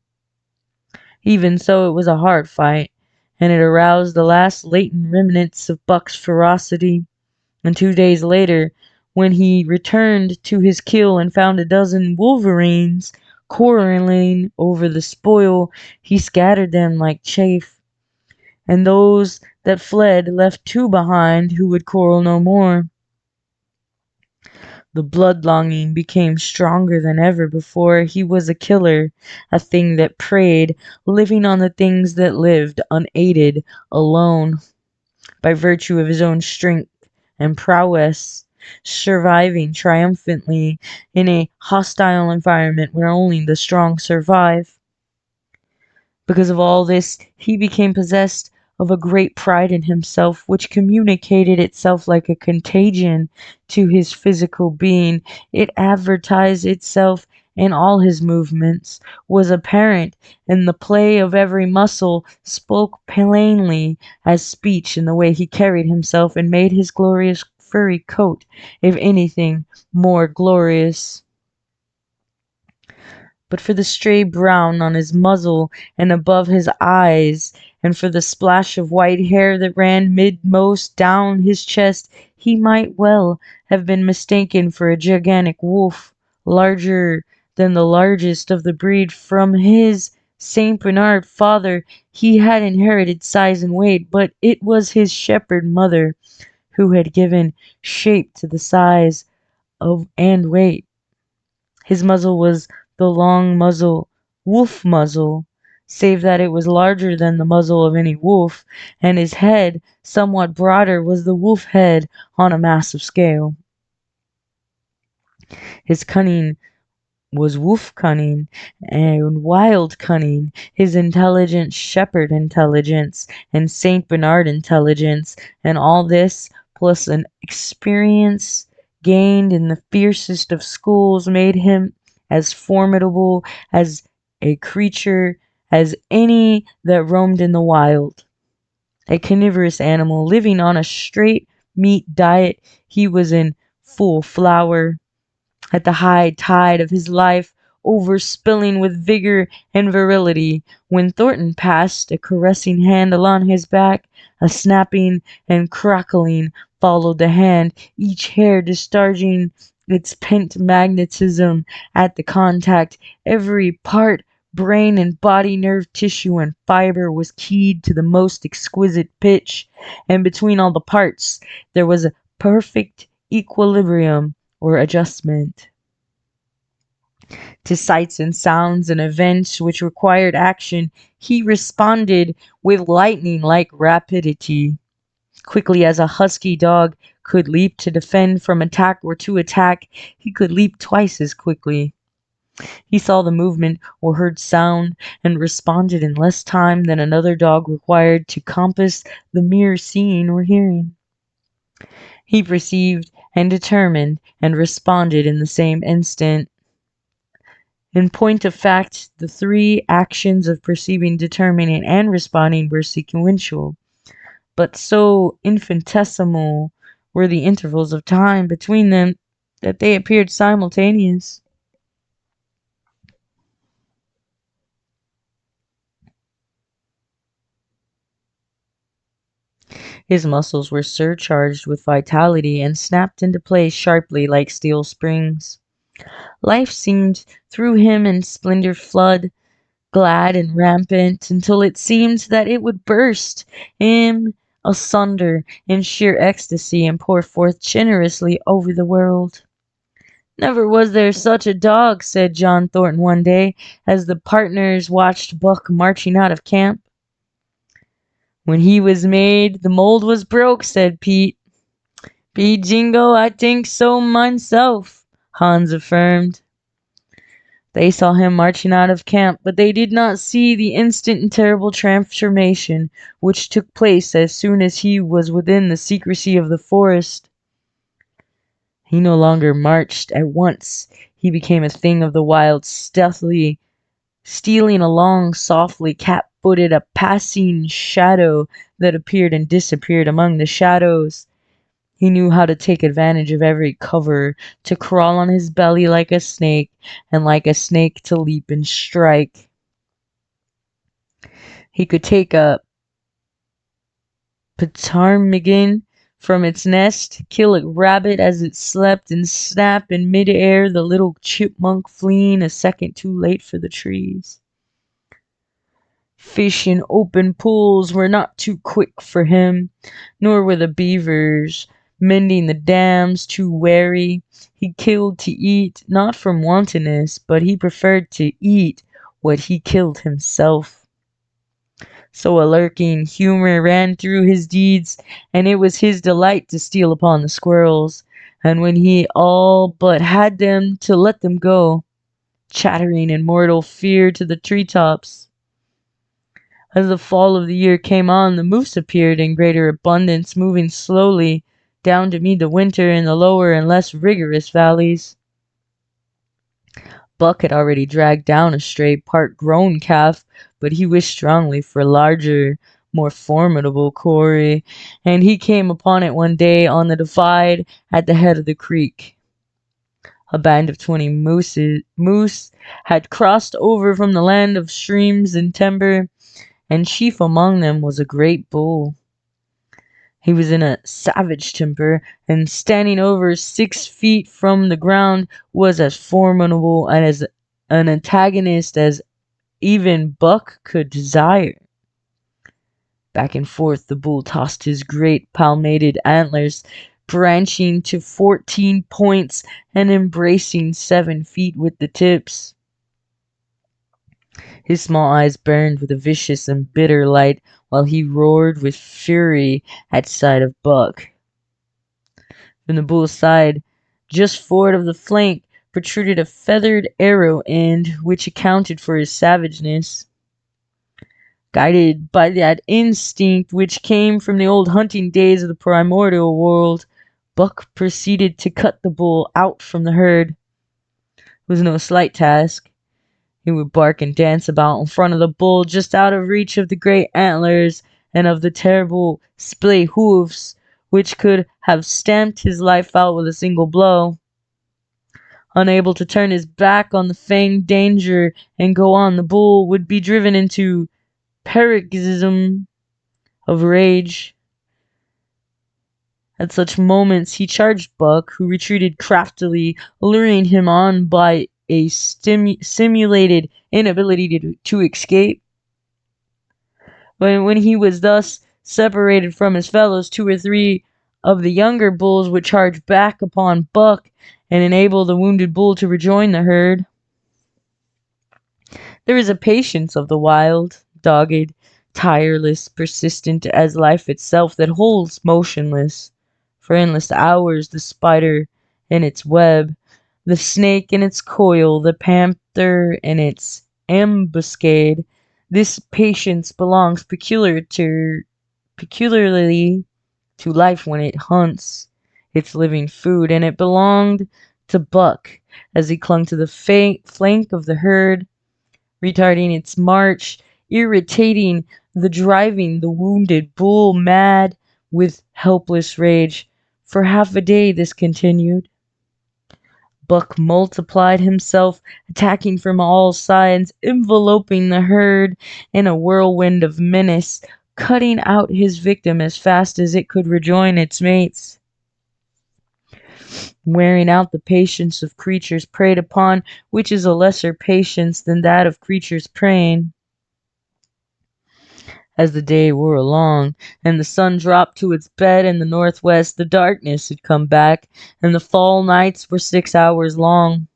Even so, it was a hard fight, and it aroused the last latent remnants of Buck's ferocity. And 2 days later, when he returned to his kill and found a dozen wolverines quarreling over the spoil, he scattered them like chaff, and those that fled left two behind who would quarrel no more. The blood-longing became stronger than ever before. He was a killer, a thing that preyed, living on the things that lived, unaided, alone, by virtue of his own strength and prowess, surviving triumphantly in a hostile environment where only the strong survive. Because of all this, he became possessed of a great pride in himself, which communicated itself like a contagion to his physical being. It advertised itself in all his movements, was apparent in the play of every muscle, spoke plainly as speech in the way he carried himself, and made his glorious furry coat, if anything, more glorious. But for the stray brown on his muzzle and above his eyes, and for the splash of white hair that ran midmost down his chest, he might well have been mistaken for a gigantic wolf, larger than the largest of the breed. From his Saint Bernard father he had inherited size and weight, but it was his shepherd mother who had given shape to the size of and weight. His muzzle was the long muzzle, wolf muzzle, save that it was larger than the muzzle of any wolf, and his head, somewhat broader, was the wolf head on a massive scale. His cunning was wolf cunning and wild cunning, his intelligence shepherd intelligence and Saint Bernard intelligence, and all this, plus an experience gained in the fiercest of schools, made him as formidable as a creature as any that roamed in the wild. A carnivorous animal living on a straight meat diet, he was in full flower, at the high tide of his life, overspilling with vigor and virility. When Thornton passed, a caressing hand along his back, a snapping and crackling followed the hand, each hair discharging its pent magnetism at the contact. Every part, brain and body, nerve tissue and fiber, was keyed to the most exquisite pitch, and between all the parts there was a perfect equilibrium or adjustment. To sights and sounds and events which required action, he responded with lightning-like rapidity. Quickly as a husky dog could leap to defend from attack or to attack, he could leap twice as quickly. He saw the movement or heard sound and responded in less time than another dog required to compass the mere seeing or hearing. He perceived and determined and responded in the same instant. In point of fact, the three actions of perceiving, determining, and responding were sequential, but so infinitesimal were the intervals of time between them that they appeared simultaneous. His muscles were surcharged with vitality and snapped into place sharply like steel springs. Life seemed through him in splendor flood, glad and rampant, until it seemed that it would burst him asunder in sheer ecstasy and pour forth generously over the world. "Never was there such a dog," said John Thornton one day, as the partners watched Buck marching out of camp. "When he was made, the mold was broke," said Pete. "Be jingo, I think so myself," Hans affirmed. They saw him marching out of camp, but they did not see the instant and terrible transformation which took place as soon as he was within the secrecy of the forest. He no longer marched at once. He became a thing of the wild, stealthily stealing along softly, cat-footed, a passing shadow that appeared and disappeared among the shadows. He knew how to take advantage of every cover, to crawl on his belly like a snake, and like a snake to leap and strike. He could take a ptarmigan from its nest, kill a rabbit as it slept, and snap in mid-air the little chipmunk fleeing a second too late for the trees. Fish in open pools were not too quick for him, nor were the beavers mending the dams too wary. He killed to eat, not from wantonness, but he preferred to eat what he killed himself. So a lurking humor ran through his deeds, and it was his delight to steal upon the squirrels, and when he all but had them, to let them go, chattering in mortal fear to the treetops. As the fall of the year came on, the moose appeared in greater abundance, moving slowly down to meet the winter in the lower and less rigorous valleys. Buck had already dragged down a stray part-grown calf, but he wished strongly for a larger, more formidable quarry, and he came upon it one day on the divide at the head of the creek. A band of 20 moose had crossed over from the land of streams and timber, and chief among them was a great bull. He was in a savage temper, and standing over 6 feet from the ground was as formidable and as an antagonist as even Buck could desire. Back and forth the bull tossed his great palmated antlers, branching to 14 points and embracing 7 feet with the tips. His small eyes burned with a vicious and bitter light, while he roared with fury at sight of Buck. From the bull's side, just forward of the flank, protruded a feathered arrow end, which accounted for his savageness. Guided by that instinct which came from the old hunting days of the primordial world, Buck proceeded to cut the bull out from the herd. It was no slight task. He would bark and dance about in front of the bull, just out of reach of the great antlers and of the terrible splay hoofs, which could have stamped his life out with a single blow. Unable to turn his back on the fanged danger and go on, the bull would be driven into paroxysm of rage. At such moments he charged Buck, who retreated craftily, luring him on by a simulated inability to escape. When he was thus separated from his fellows, 2 or 3 of the younger bulls would charge back upon Buck and enable the wounded bull to rejoin the herd. There is a patience of the wild, dogged, tireless, persistent as life itself, that holds motionless for endless hours the spider in its web, the snake in its coil, the raptor in its ambuscade. This patience belongs peculiarly to life when it hunts its living food, and it belonged to Buck as he clung to the flank of the herd, retarding its march, irritating driving the wounded bull mad with helpless rage. For half a day this continued. Buck multiplied himself, attacking from all sides, enveloping the herd in a whirlwind of menace, cutting out his victim as fast as it could rejoin its mates, wearing out the patience of creatures preyed upon, which is a lesser patience than that of creatures preying. As the day wore along, and the sun dropped to its bed in the northwest, the darkness had come back, and the fall nights were 6 hours long.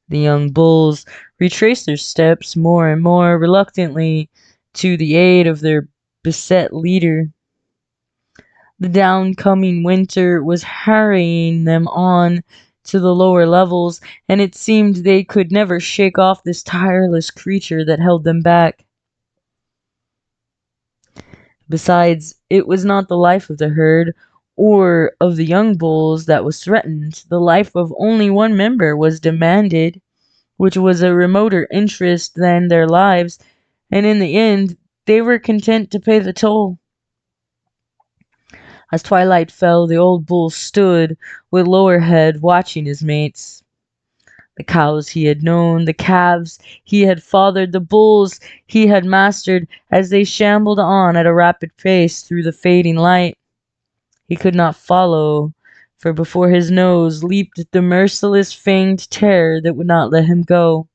The young bulls retraced their steps more and more reluctantly to the aid of their beset leader. The downcoming winter was hurrying them on to the lower levels, and it seemed they could never shake off this tireless creature that held them back. Besides, it was not the life of the herd or of the young bulls that was threatened. The life of only one member was demanded, which was a remoter interest than their lives, and in the end they were content to pay the toll. As twilight fell, the old bull stood with lower head, watching his mates. The cows he had known, the calves he had fathered, the bulls he had mastered, as they shambled on at a rapid pace through the fading light. He could not follow, for before his nose leaped the merciless fanged terror that would not let him go.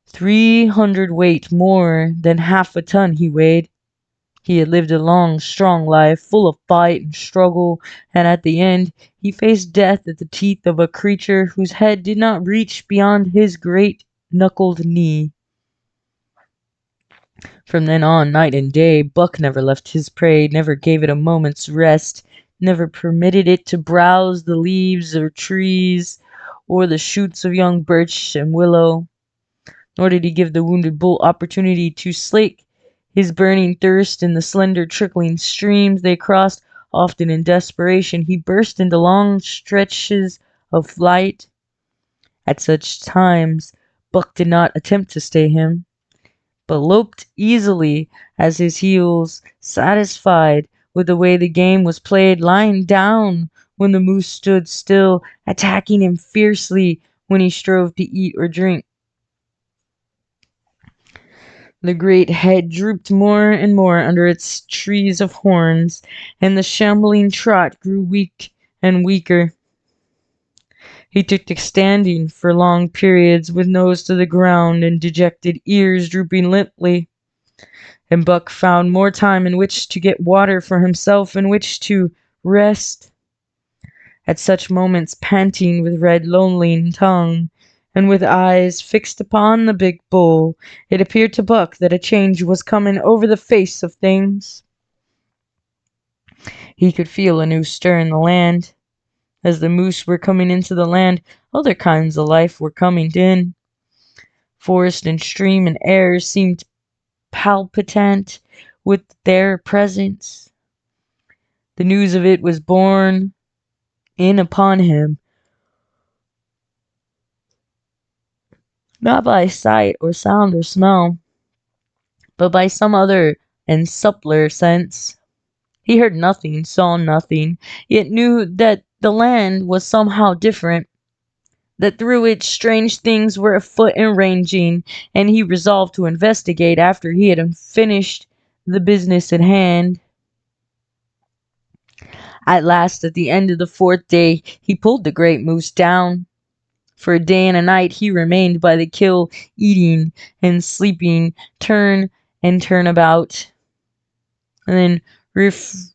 300 weight more than half a ton he weighed. He had lived a long, strong life, full of fight and struggle, and at the end he faced death at the teeth of a creature whose head did not reach beyond his great knuckled knee. From then on, night and day, Buck never left his prey, never gave it a moment's rest, never permitted it to browse the leaves of trees or the shoots of young birch and willow, nor did he give the wounded bull opportunity to slake his burning thirst in the slender trickling streams they crossed. Often in desperation he burst into long stretches of flight. At such times Buck did not attempt to stay him, but loped easily at his heels, satisfied with the way the game was played, lying down when the moose stood still, attacking him fiercely when he strove to eat or drink. The great head drooped more and more under its trees of horns, and the shambling trot grew weak and weaker. He took to standing for long periods with nose to the ground and dejected ears drooping limply, and Buck found more time in which to get water for himself, in which to rest. At such moments, panting with red lonely tongue, and with eyes fixed upon the big bull, it appeared to Buck that a change was coming over the face of things. He could feel a new stir in the land. As the moose were coming into the land, other kinds of life were coming in. Forest and stream and air seemed palpitant with their presence. The news of it was borne in upon him, not by sight or sound or smell, but by some other and subtler sense. He heard nothing, saw nothing, yet knew that the land was somehow different, that through it strange things were afoot and ranging, and he resolved to investigate after he had finished the business in hand. At last, at the end of the 4th day, he pulled the great moose down. For a day and a night he remained by the kill, eating and sleeping, turn and turn about. And then,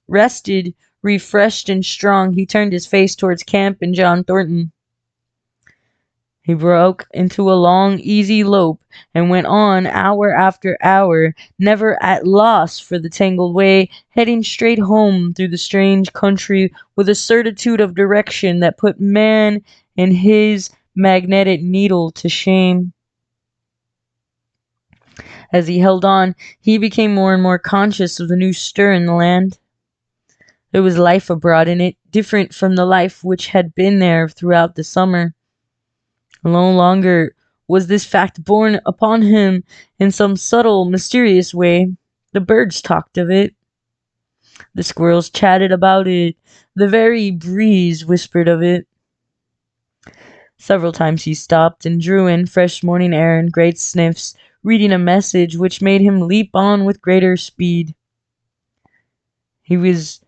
rested, refreshed, and strong, he turned his face towards camp and John Thornton. He broke into a long, easy lope, and went on hour after hour, never at loss for the tangled way, heading straight home through the strange country with a certitude of direction that put man and his magnetic needle to shame. As he held on, he became more and more conscious of the new stir in the land. There was life abroad in it, different from the life which had been there throughout the summer. No longer was this fact borne upon him in some subtle, mysterious way. The birds talked of it. The squirrels chatted about it. The very breeze whispered of it. Several times he stopped and drew in fresh morning air in great sniffs, reading a message which made him leap on with greater speed. He was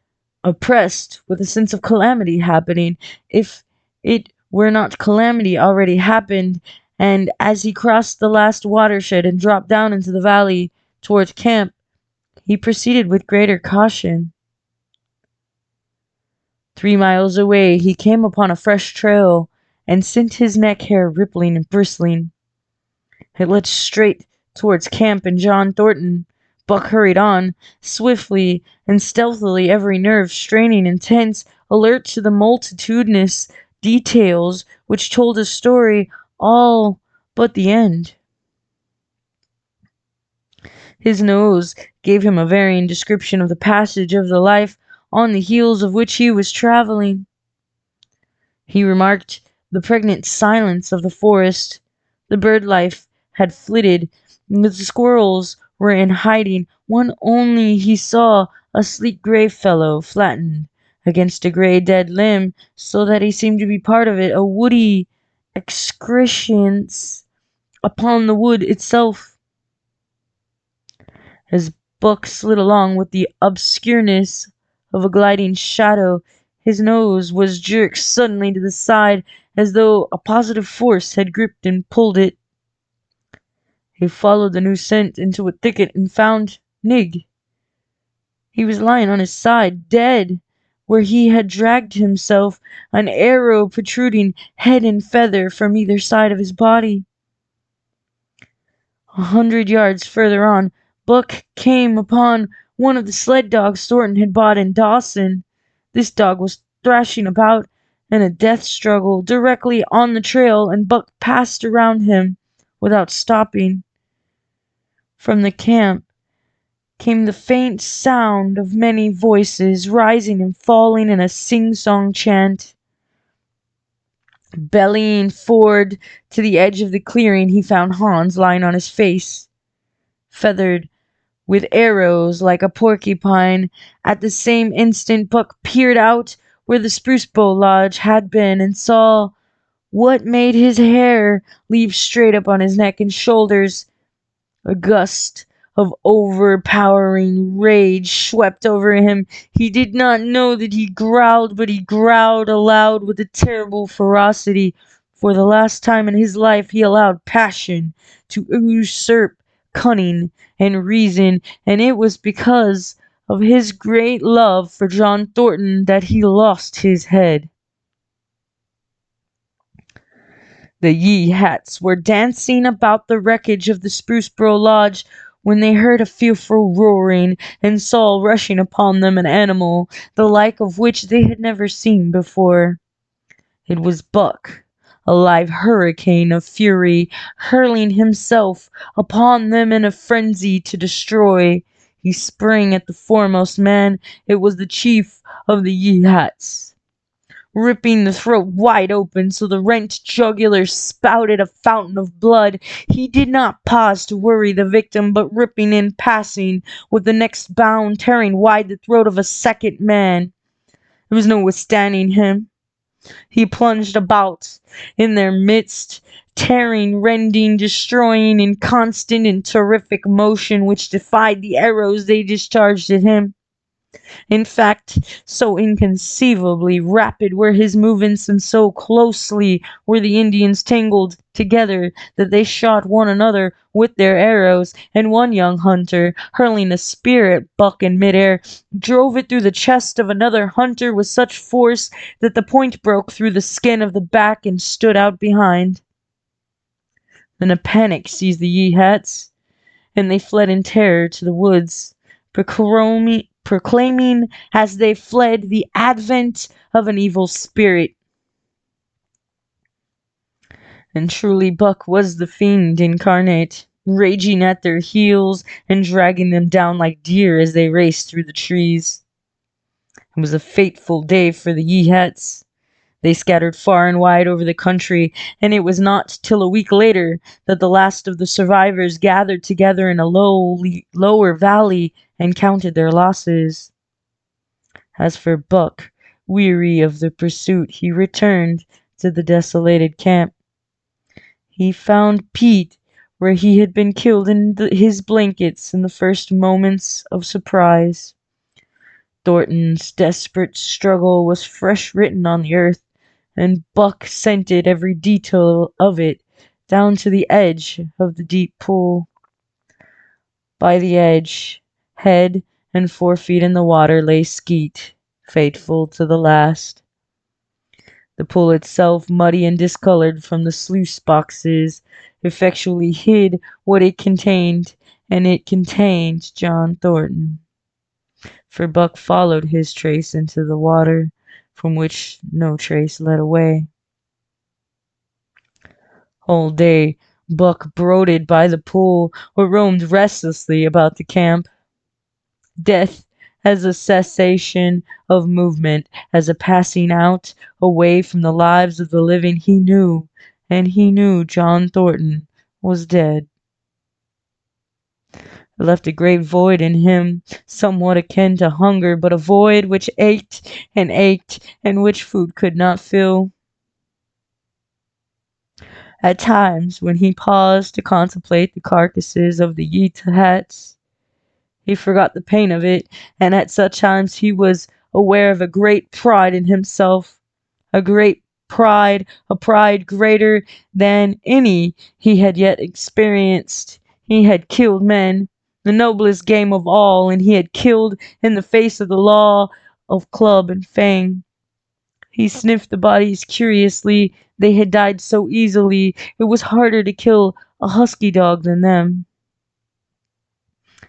oppressed with a sense of calamity happening, if it were not calamity already happened, and as he crossed the last watershed and dropped down into the valley towards camp, he proceeded with greater caution. 3 miles away he came upon a fresh trail, and sent his neck hair rippling and bristling. It led straight towards camp and John Thornton. Buck hurried on, swiftly and stealthily, every nerve straining and tense, alert to the multitudinous details which told a story all but the end. His nose gave him a varying description of the passage of the life on the heels of which he was traveling. He remarked the pregnant silence of the forest. The bird life had flitted, and the squirrels were in hiding. One only he saw, a sleek gray fellow, flattened against a gray dead limb, so that he seemed to be part of it, a woody excrescence upon the wood itself. As Buck slid along with the obscureness of a gliding shadow, his nose was jerked suddenly to the side, as though a positive force had gripped and pulled it. He followed the new scent into a thicket and found Nig. He was lying on his side, dead, where he had dragged himself, an arrow protruding head and feather from either side of his body. 100 yards further on, Buck came upon one of the sled dogs Thornton had bought in Dawson. This dog was thrashing about in a death struggle directly on the trail, and Buck passed around him without stopping. From the camp came the faint sound of many voices rising and falling in a sing-song chant. Bellying forward to the edge of the clearing, he found Hans lying on his face, feathered with arrows like a porcupine. At the same instant, Buck peered out where the spruce bow lodge had been and saw what made his hair leap straight up on his neck and shoulders. A gust of overpowering rage swept over him. He did not know that he growled, but he growled aloud with a terrible ferocity. For the last time in his life he allowed passion to usurp cunning and reason, and it was because of his great love for John Thornton that he lost his head. The Yeehats were dancing about the wreckage of the Spruce Bro Lodge when they heard a fearful roaring and saw rushing upon them an animal, the like of which they had never seen before. It was Buck, a live hurricane of fury, hurling himself upon them in a frenzy to destroy. He sprang at the foremost man. It was the chief of the Yeehats, ripping the throat wide open so the rent jugular spouted a fountain of blood. He did not pause to worry the victim, but ripping in passing, with the next bound tearing wide the throat of a second man. There was no withstanding him. He plunged about in their midst, tearing, rending, destroying in constant and terrific motion which defied the arrows they discharged at him. In fact, so inconceivably rapid were his movements, and so closely were the Indians tangled together, that they shot one another with their arrows, and one young hunter, hurling a spear at Buck in midair, drove it through the chest of another hunter with such force that the point broke through the skin of the back and stood out behind. Then a panic seized the Yeehats, and they fled in terror to the woods, proclaiming as they fled the advent of an evil spirit. And truly Buck was the fiend incarnate, raging at their heels and dragging them down like deer as they raced through the trees. It was a fateful day for the Yeehats. They scattered far and wide over the country, and it was not till a week later that the last of the survivors gathered together in a lower valley and counted their losses. As for Buck, weary of the pursuit, he returned to the desolated camp. He found Pete where he had been killed in his blankets in the first moments of surprise. Thornton's desperate struggle was fresh written on the earth, and Buck scented every detail of it down to the edge of the deep pool. By the edge, head and 4 feet in the water, lay Skeet, faithful to the last. The pool itself, muddy and discolored from the sluice boxes, effectually hid what it contained, and it contained John Thornton. For Buck followed his trace into the water, from which no trace led away. All day, Buck brooded by the pool or roamed restlessly about the camp. Death as a cessation of movement, as a passing out, away from the lives of the living, he knew, and he knew John Thornton was dead. It left a great void in him, somewhat akin to hunger, but a void which ached, and which food could not fill. At times, when he paused to contemplate the carcasses of the Yeehats, he forgot the pain of it, and at such times he was aware of a great pride in himself, a great pride, a pride greater than any he had yet experienced. He had killed men, the noblest game of all, and he had killed in the face of the law of club and fang. He sniffed the bodies curiously. They had died so easily. It was harder to kill a husky dog than them.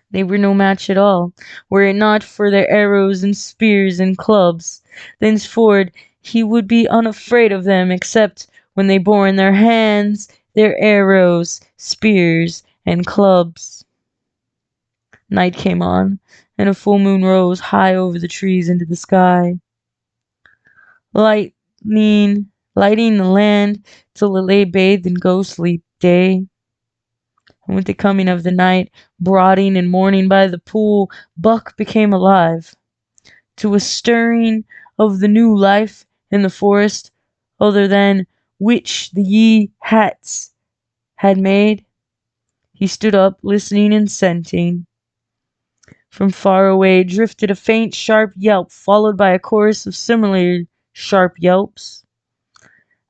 They were no match at all, were it not for their arrows and spears and clubs. Thenceforward he would be unafraid of them, except when they bore in their hands their arrows, spears, and clubs. Night came on, and a full moon rose high over the trees into the sky, lighting the land till it lay bathed in ghostly day. And with the coming of the night, brooding and mourning by the pool, Buck became alive to a stirring of the new life in the forest, other than which the Yeehats had made. He stood up, listening and scenting. From far away drifted a faint, sharp yelp, followed by a chorus of similar sharp yelps.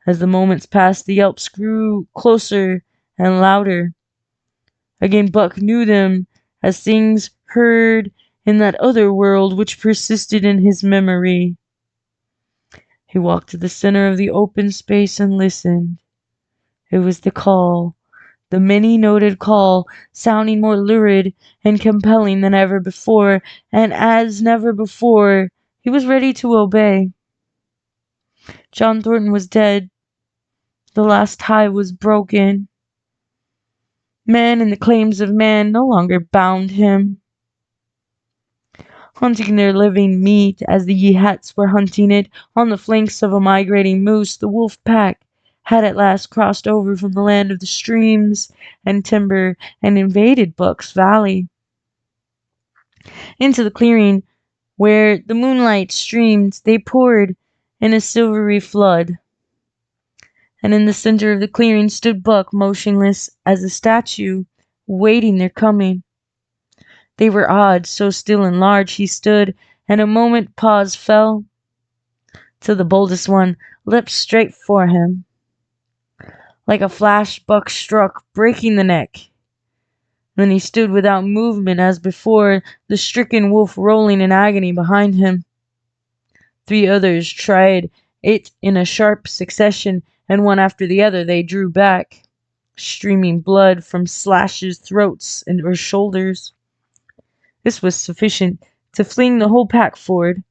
As the moments passed, the yelps grew closer and louder. Again Buck knew them as things heard in that other world which persisted in his memory. He walked to the center of the open space and listened. It was the call, the many-noted call, sounding more lurid and compelling than ever before, and as never before, he was ready to obey. John Thornton was dead. The last tie was broken. Man and the claims of man no longer bound him. Hunting their living meat as the Yeehats were hunting it on the flanks of a migrating moose, the wolf pack had at last crossed over from the land of the streams and timber and invaded Buck's Valley. Into the clearing where the moonlight streamed, they poured in a silvery flood. And in the center of the clearing stood Buck, motionless as a statue, waiting their coming. They were odd, so still and large he stood, and a moment pause fell, till the boldest one leapt straight for him. Like a flash Buck struck, breaking the neck. Then he stood without movement as before, the stricken wolf rolling in agony behind him. 3 others tried it in a sharp succession, and one after the other they drew back, streaming blood from slashes, throats, or shoulders. This was sufficient to fling the whole pack forward,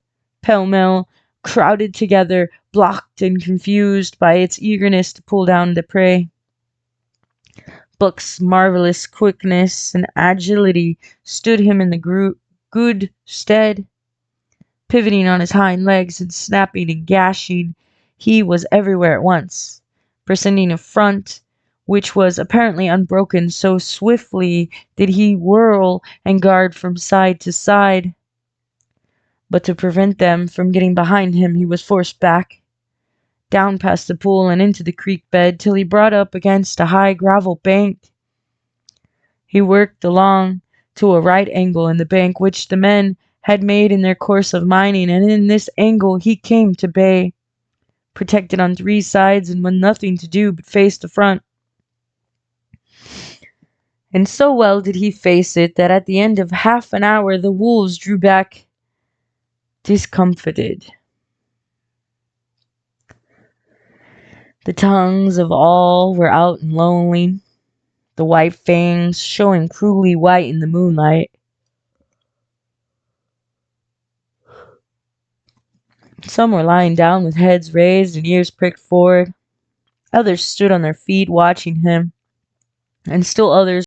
pell-mell, crowded together, blocked and confused by its eagerness to pull down the prey. Buck's marvelous quickness and agility stood him in the good stead. Pivoting on his hind legs and snapping and gashing, he was everywhere at once, presenting a front which was apparently unbroken, so swiftly did he whirl and guard from side to side. But to prevent them from getting behind him, he was forced back, down past the pool and into the creek bed, till he brought up against a high gravel bank. He worked along to a right angle in the bank which the men had made in their course of mining, and in this angle he came to bay, protected on 3 sides and with nothing to do but face the front. And so well did he face it that at the end of half an hour the wolves drew back discomfited. The tongues of all were out and lonely, the white fangs showing cruelly white in the moonlight. Some were lying down with heads raised and ears pricked forward. Others stood on their feet watching him, and still others